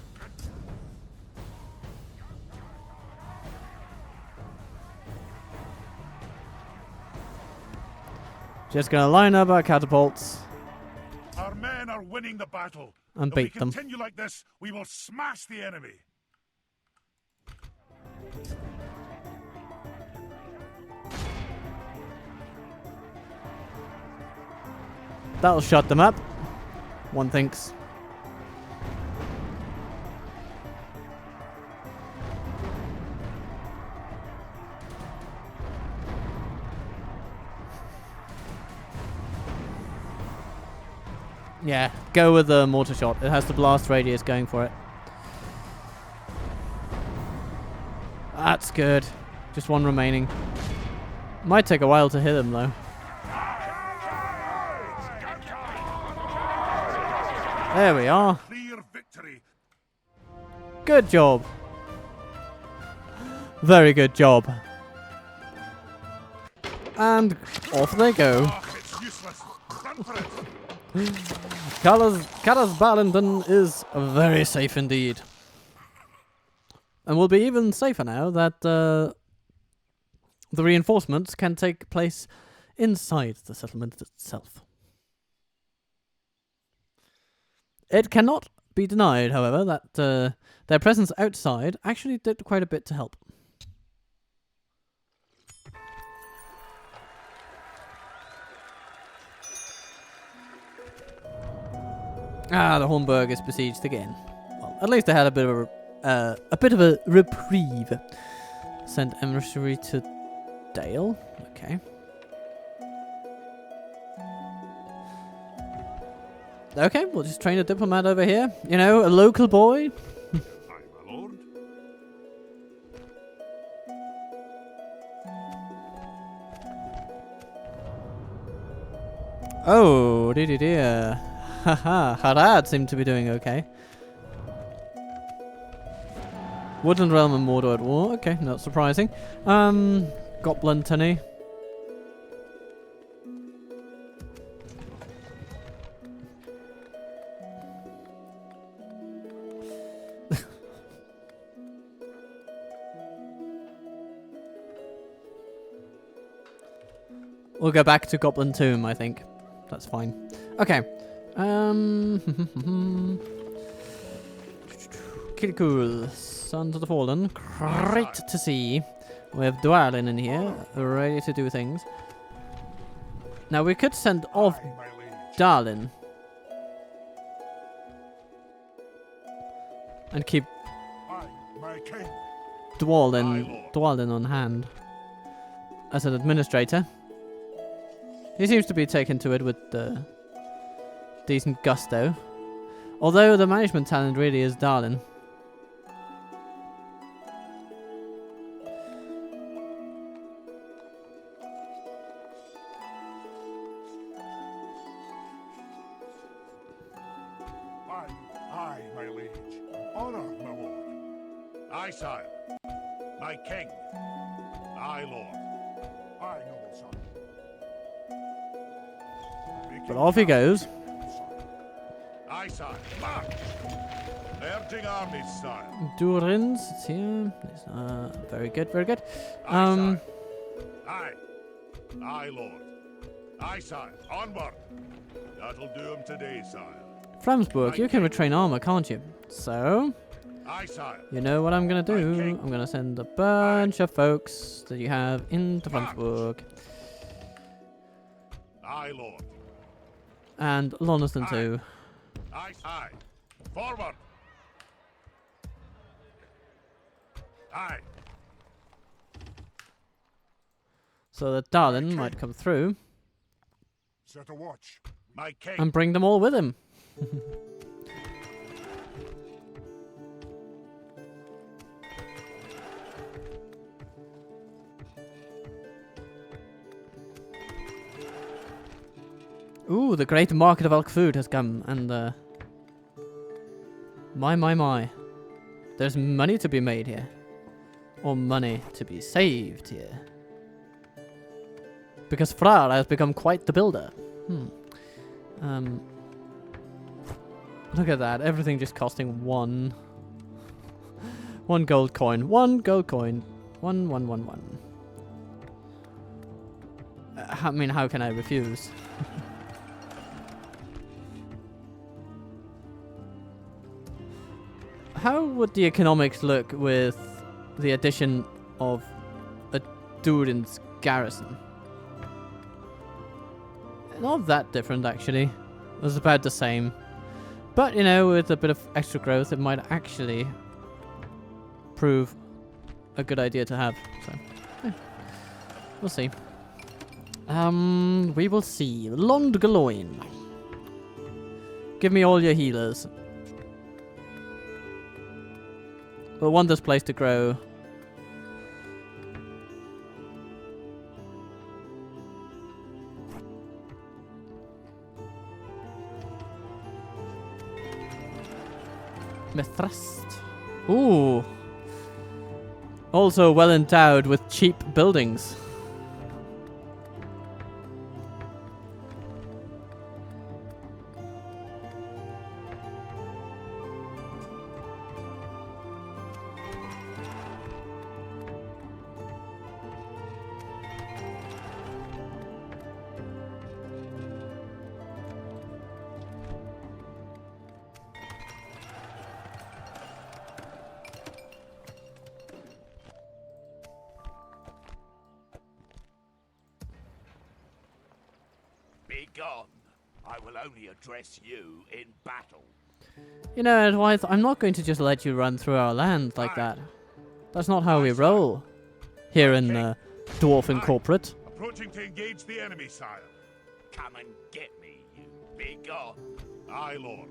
Just gonna line up our catapults Our men are winning the battle. and If we beat them. continue like this, we will smash the enemy. That'll shut them up, one thinks. Yeah, go with the mortar shot. It has the blast radius going for it. That's good. Just one remaining. Might take a while to hit him though. There we are. Clear victory. Good job. Very good job. And off they go. Ah, it's useless. Run for it. Balin is very safe indeed. And will be even safer now that the reinforcements can take place inside the settlement itself. It cannot be denied, however, that their presence outside actually did quite a bit to help. Ah, the Hornburg is besieged again. Well, at least they had a bit of a reprieve. Send emissary to Dale. Okay. Okay, we'll just train a diplomat over here. You know, a local boy. Aye, my lord. Oh, dear. Haha, Harad seem to be doing okay. Woodland Realm and Mordor at war. Okay, not surprising. Goblin Tunny. We'll go back to Goblin Tomb, I think. That's fine. Okay. Cool. Sons of the Fallen. Great to see. We have Dwalin in here, ready to do things. Now we could send off Dwalin and keep Dwalin on hand as an administrator. He seems to be taken to it with decent gusto. Although the management talent really is Dwalin. Aye, my liege. Honor, my lord. Aye, sire. My king. Aye, lord. Aye, noble son. But off he goes. Aye, sire. March! Urging armies, sire. Durin's here. Very good, very good. Aye, sire. Aye. Aye, lord. Aye, sire. Onward. That'll do him today, sire. Framsburg, you can retrain armor, can't you? So, Aye, sire. you know what I'm gonna do? I'm gonna send a bunch of folks that you have into Framsburg. Aye, lord. And Loniston too. Aye, aye. Forward. Aye. So that Dwalin might come through Set a watch. My king. and bring them all with him. Ooh, the great market of elk food has come, and my. There's money to be made here. Or money to be saved here. Because Frar has become quite the builder. Look at that, everything just costing one gold coin. One gold coin. One. I mean, how can I refuse? How would the economics look with the addition of a Durin's garrison? Not that different, actually. It was about the same. But, you know, with a bit of extra growth, it might actually prove a good idea to have. So, yeah. We'll see. We will see. Londgaloin. Give me all your healers. We'll want this place to grow. Mithrist. Ooh. Also well endowed with cheap buildings. Be gone. I will only address you in battle. You know, Edwith, I'm not going to just let you run through our land like that. That's not how we roll here in Dwarf Incorporate. Approaching to engage the enemy, sire. Come and get me, you be gone. Aye, lord.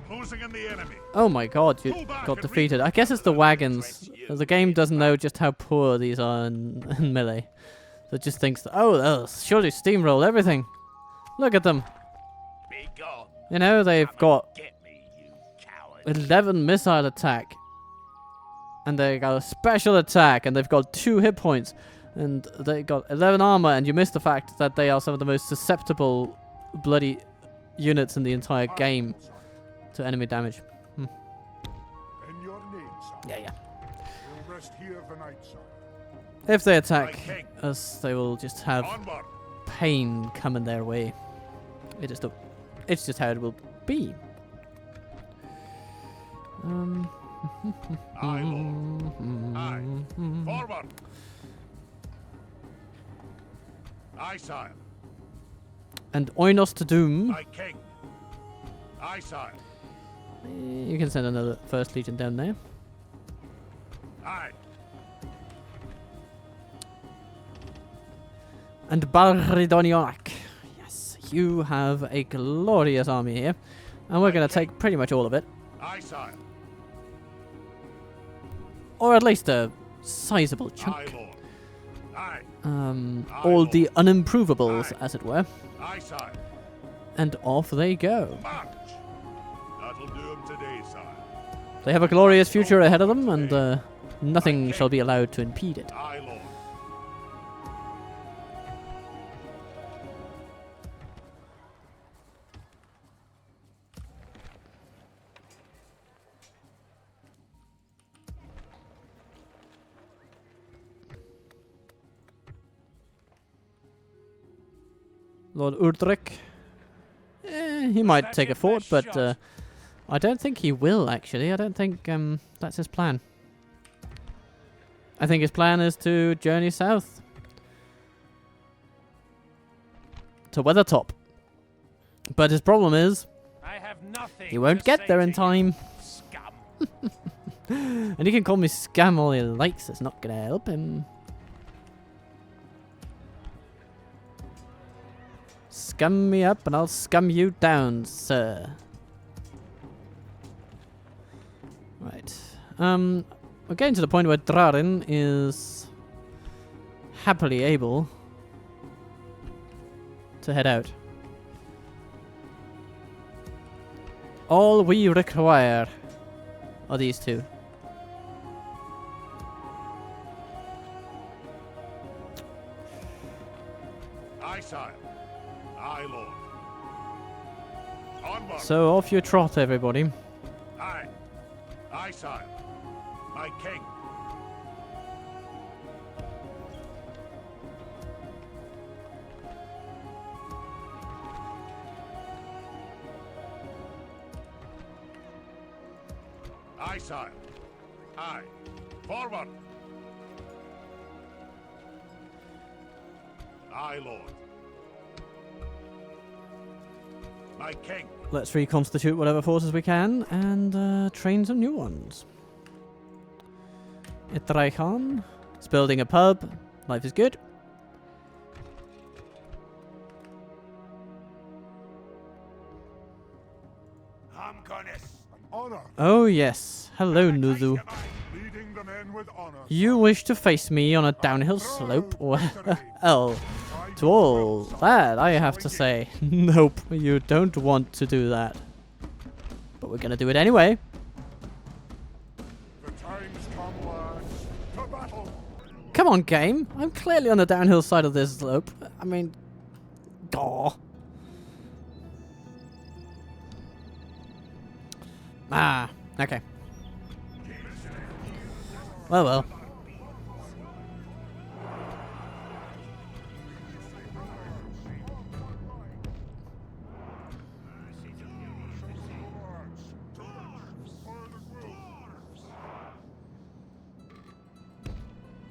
Closing in the enemy. Oh my god, you got defeated. I guess it's the wagons. The game doesn't know just how poor these are in melee. So it just thinks, oh, they'll surely steamroll everything. Look at them. Be gone. You know, they've got Get me, you coward. 11 missile attack. And they got a special attack, and they've got 2 hit points. And they got 11 armor, and you missed the fact that they are some of the most susceptible bloody units in the entire game to enemy damage. In your name, son. Yeah. We'll rest here the night, son. If they attack us, they will just have Onward. pain coming their way. It's just how it will be. Aye, Lord. Aye. Forward. Aye, sire. And Oinos to Doom. My king. Aye, sire. You can send another First Legion down there. Aye. And Balridoniac. Yes, you have a glorious army here. And we're going to take pretty much all of it. Aye, sire. Or at least a sizable Aye, chunk. Lord. Aye. All the unimprovables, as it were. Aye, sire. And off they go. March. That'll do 'em today, sire. They have a glorious future ahead of them, and nothing shall be allowed to impede it. Aye, Lord. Lord Urdrik. He might take a fort, but I don't think he will, actually. I don't think that's his plan. I think his plan is to journey south. To Weathertop. But his problem is, he won't get there in time. Scum. And he can call me scam all he likes. It's not going to help him. Scum me up and I'll scum you down, sir. Right. We're getting to the point where Dwalin is happily able to head out. All we require are these two. Aye, sire. Aye, Lord. Onward. So off you trot, everybody. Aye. Aye, sire. My king. Aye, sire. Aye. Forward. Aye, Lord. My king. Let's reconstitute whatever forces we can and train some new ones. Itraichan is building a pub. Life is good. Honor. Oh yes. Hello, Nuzu. Leading the men with honor. You wish to face me on a downhill slope? Well, to all that, I have to say, nope, you don't want to do that. But we're gonna do it anyway. The time's come, lads. To battle. Come on, game. I'm clearly on the downhill side of this slope. I mean, gaw. Ah, okay. Well.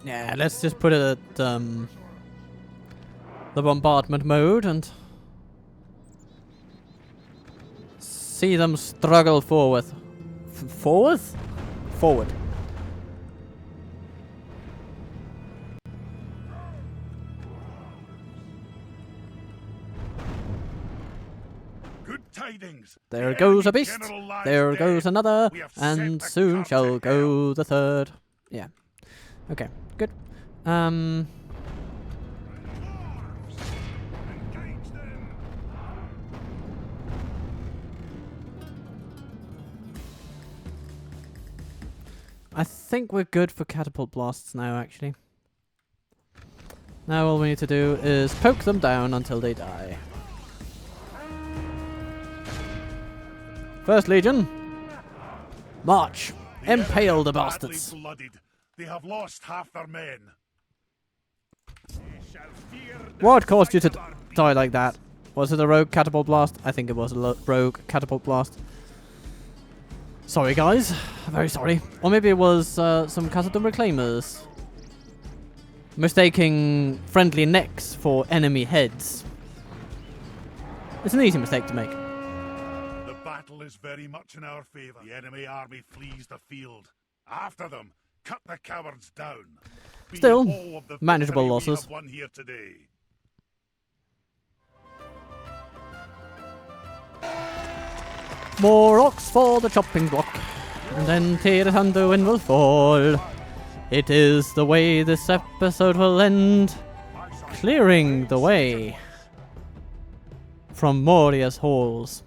Yeah, let's just put it at the bombardment mode and see them struggle forward. Forward? Forward. Good tidings. There The goes a enemy beast. general lies There dead. goes another. We have And set the soon cops shall to go the third. Yeah. Okay, good. I think we're good for catapult blasts now, actually. Now all we need to do is poke them down until they die. First Legion, march! Impale the bastards! Blooded. They have lost half their men. What caused you to die like that? Was it a rogue catapult blast? I think it was a rogue catapult blast. Sorry guys, very sorry. Or maybe it was some Kazad-Dûm reclaimers mistaking friendly necks for enemy heads. It's an easy mistake to make. The battle is very much in our favor. The enemy army flees the field. After them, cut the cowards down. Be Still, all of the manageable victory we losses. have won here today. More ox for the chopping block, and then Tir Anduin will fall. It is the way this episode will end, clearing the way from Moria's halls,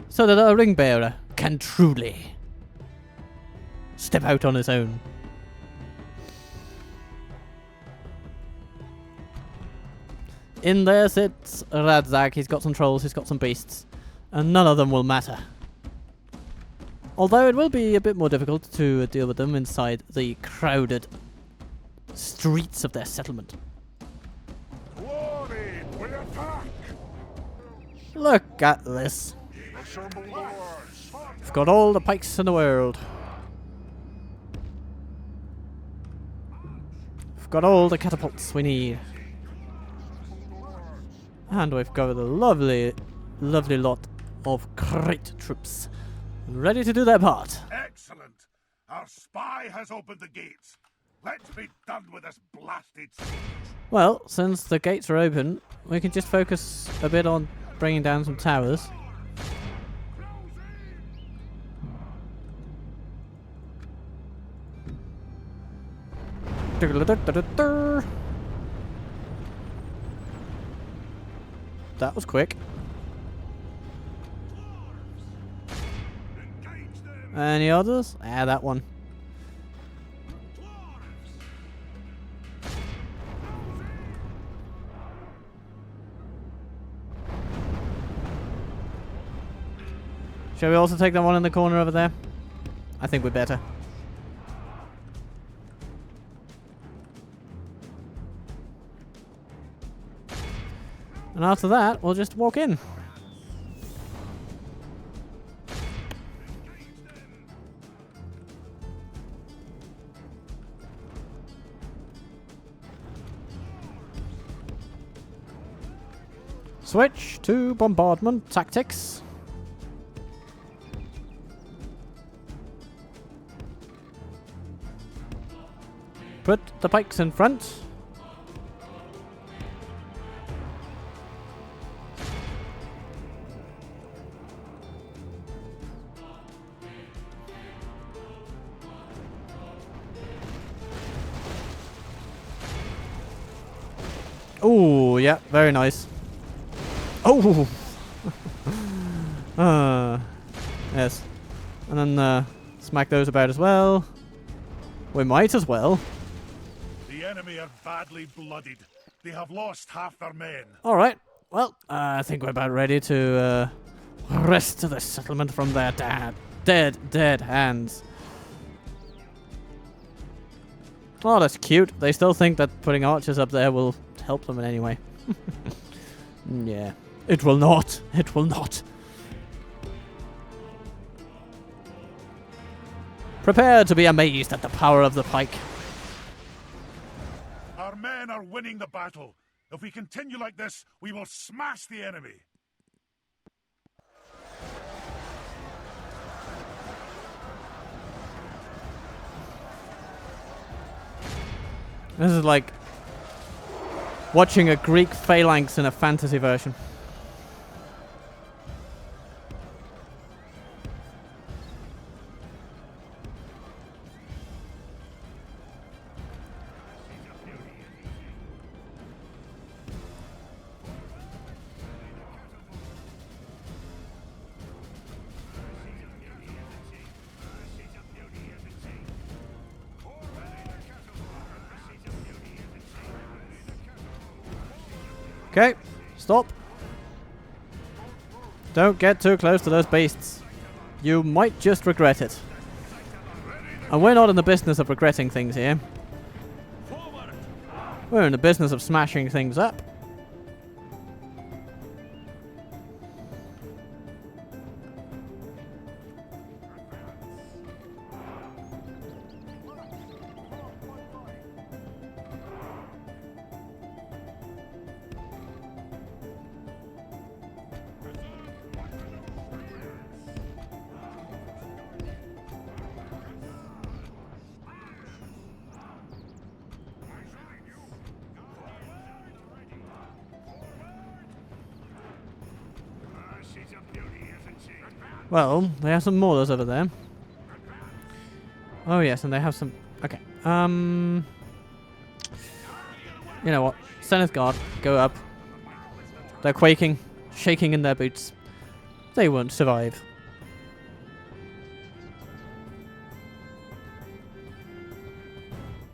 so that a ring bearer can truly step out on his own. In there sits Radzak. He's got some trolls, he's got some beasts, and none of them will matter. Although it will be a bit more difficult to deal with them inside the crowded streets of their settlement. Dwalin, we attack! Look at this. Assemble the lords. We've got all the pikes in the world. We've got all the catapults we need. And we've got a lovely, lovely lot of great troops ready to do their part. Excellent. Our spy has opened the gates. Let's be done with this blasted siege. Well, since the gates are open, we can just focus a bit on bringing down some towers. That was quick. Any others? Ah, that one. Shall we also take that one in the corner over there? I think we're better. And after that, we'll just walk in. Switch to bombardment tactics. Put the pikes in front. Oh, yeah, very nice. Oh! Yes. And then smack those about as well. We might as well. The enemy are badly blooded. They have lost half their men. Alright. Well, I think we're about ready to wrest the settlement from their dead hands. Oh, that's cute. They still think that putting archers up there will help them in any way. Yeah. It will not. It will not. Prepare to be amazed at the power of the pike. Our men are winning the battle. If we continue like this, we will smash the enemy. This is like watching a Greek phalanx in a fantasy version. Okay, stop. Don't get too close to those beasts. You might just regret it. And we're not in the business of regretting things here. We're in the business of smashing things up. Well, they have some maulers over there. Oh yes, and they have some... Okay. You know what? Zenith Guard, go up. They're quaking, shaking in their boots. They won't survive.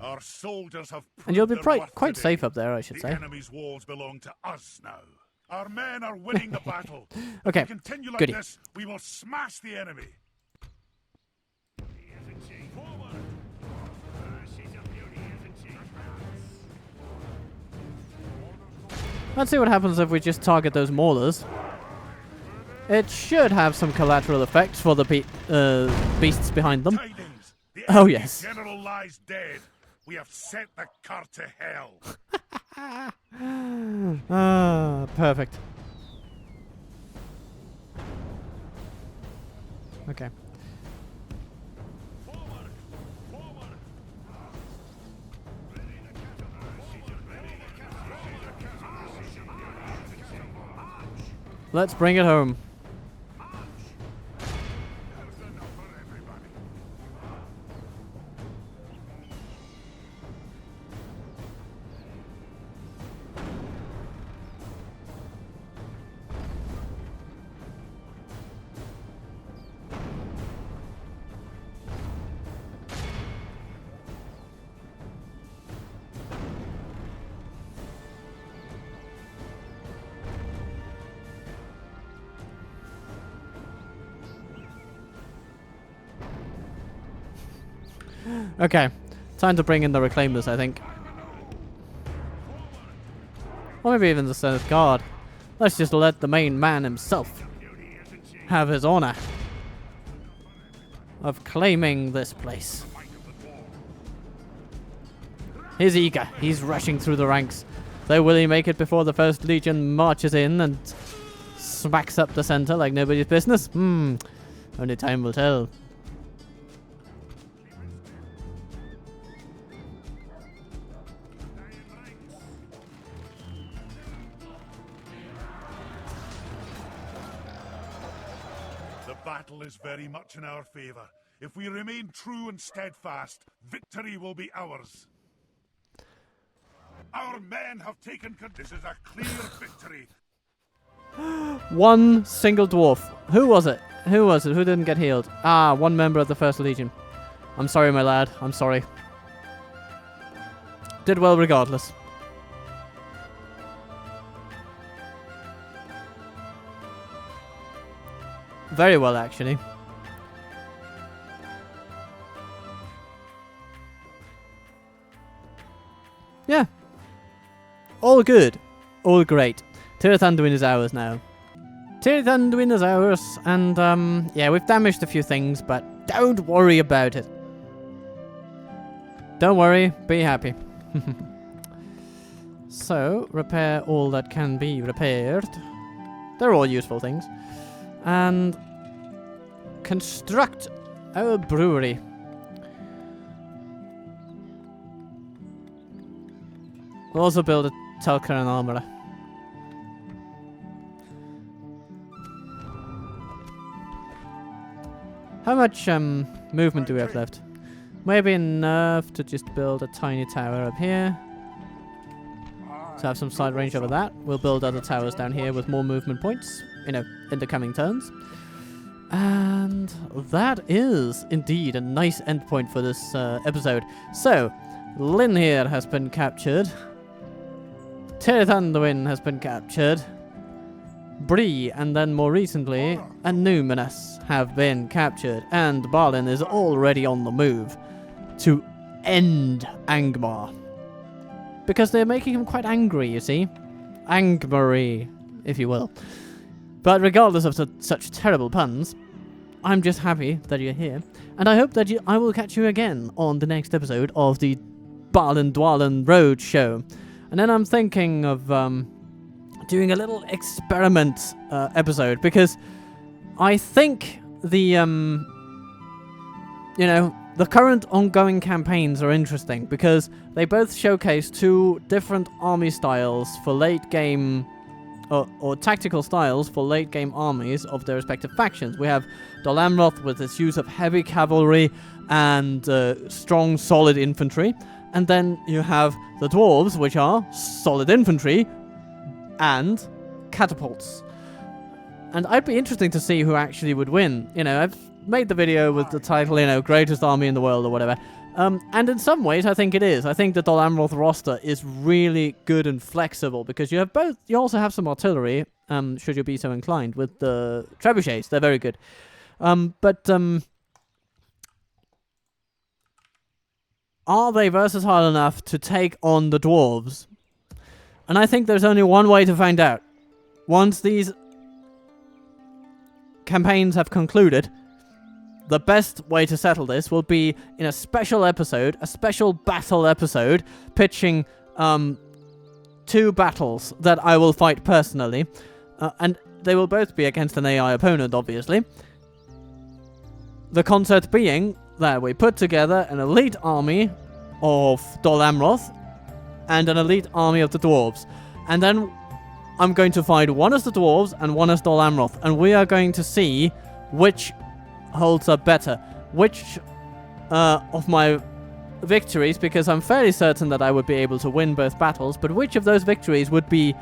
Our soldiers have And you'll be proved their worth quite today. safe up there, I should The say. enemy's walls belong to us now. Our men are winning the battle. Okay, If we continue like goody. this, we will smash the enemy. Let's see what happens if we just target those maulers. It should have some collateral effects for the beasts behind them. Tidings. The Oh, enemy's yes. general lies dead. We have sent the cart to hell. Ah, perfect. Okay. Let's bring it home. Okay, time to bring in the reclaimers, I think. Or maybe even the Zenith Guard. Let's just let the main man himself have his honor of claiming this place. He's eager. He's rushing through the ranks. Though will he make it before the First Legion marches in and smacks up the center like nobody's business? Only time will tell. The battle is very much in our favor. If we remain true and steadfast, victory will be ours. Our men have taken. This is a clear victory. One single dwarf. Who was it? Who was it? Who didn't get healed? Ah, one member of the First Legion. I'm sorry, my lad. I'm sorry. Did well regardless. Very well, actually. Yeah. All good. All great. Anduin is ours now. Anduin is ours, and yeah, we've damaged a few things, but don't worry about it. Don't worry, be happy. So, repair all that can be repaired. They're all useful things. And construct our brewery. We'll also build a Telker and armourer. How much movement do we have left? Maybe enough to just build a tiny tower up here. To have some side range over that. We'll build other towers down here with more movement points, you know, in the coming turns. And that is indeed a nice endpoint for this episode. So, Lynn here has been captured. Anduin has been captured. Bree, and then more recently, Annuminas have been captured, and Balin is already on the move to end Angmar. Because they're making him quite angry, you see. Angmar, if you will. But regardless of such terrible puns, I'm just happy that you're here, and I hope that I will catch you again on the next episode of the Balin Dwalin Road Show. And then I'm thinking of doing a little experiment episode, because I think the the current ongoing campaigns are interesting because they both showcase two different army styles for late game, or tactical styles for late game armies of their respective factions. We have Dol Amroth with its use of heavy cavalry and strong solid infantry, and then you have the dwarves, which are solid infantry and catapults. And I'd be interesting to see who actually would win. I've made the video with the title, greatest army in the world or whatever. And in some ways, I think it is. I think the Dol Amroth roster is really good and flexible because you have both. You also have some artillery, should you be so inclined, with the trebuchets. They're very good. But are they versatile enough to take on the dwarves? And I think there's only one way to find out. Once these campaigns have concluded, the best way to settle this will be in a special episode, a special battle episode, pitching two battles that I will fight personally. And they will both be against an AI opponent, obviously. The concept being that we put together an elite army of Dol Amroth and an elite army of the dwarves. And then I'm going to fight one as the dwarves and one as Dol Amroth. And we are going to see which holds up better. Which of my victories, because I'm fairly certain that I would be able to win both battles, but which of those victories would be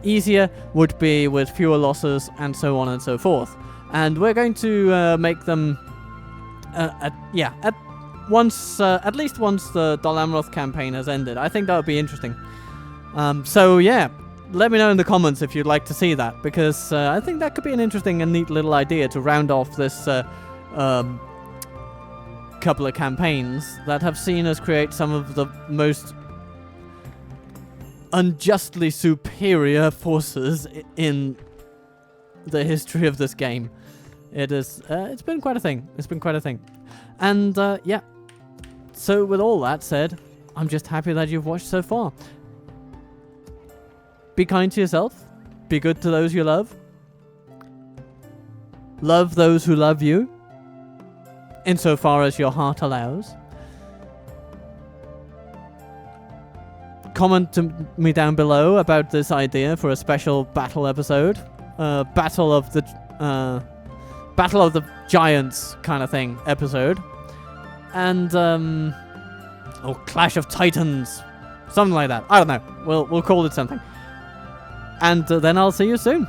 easier, would be with fewer losses, and so on and so forth. And we're going to make them at least once the Dol Amroth campaign has ended. I think that would be interesting. So yeah, let me know in the comments if you'd like to see that, because I think that could be an interesting and neat little idea to round off this couple of campaigns that have seen us create some of the most unjustly superior forces in the history of this game. It's been quite a thing. And yeah. So with all that said, I'm just happy that you've watched so far. Be kind to yourself. Be good to those you love. Love those who love you, insofar as your heart allows. Comment to me down below about this idea for a special battle episode. Battle of the Giants kind of thing episode. And Clash of Titans, something like that. I don't know. We'll call it something. And then I'll see you soon.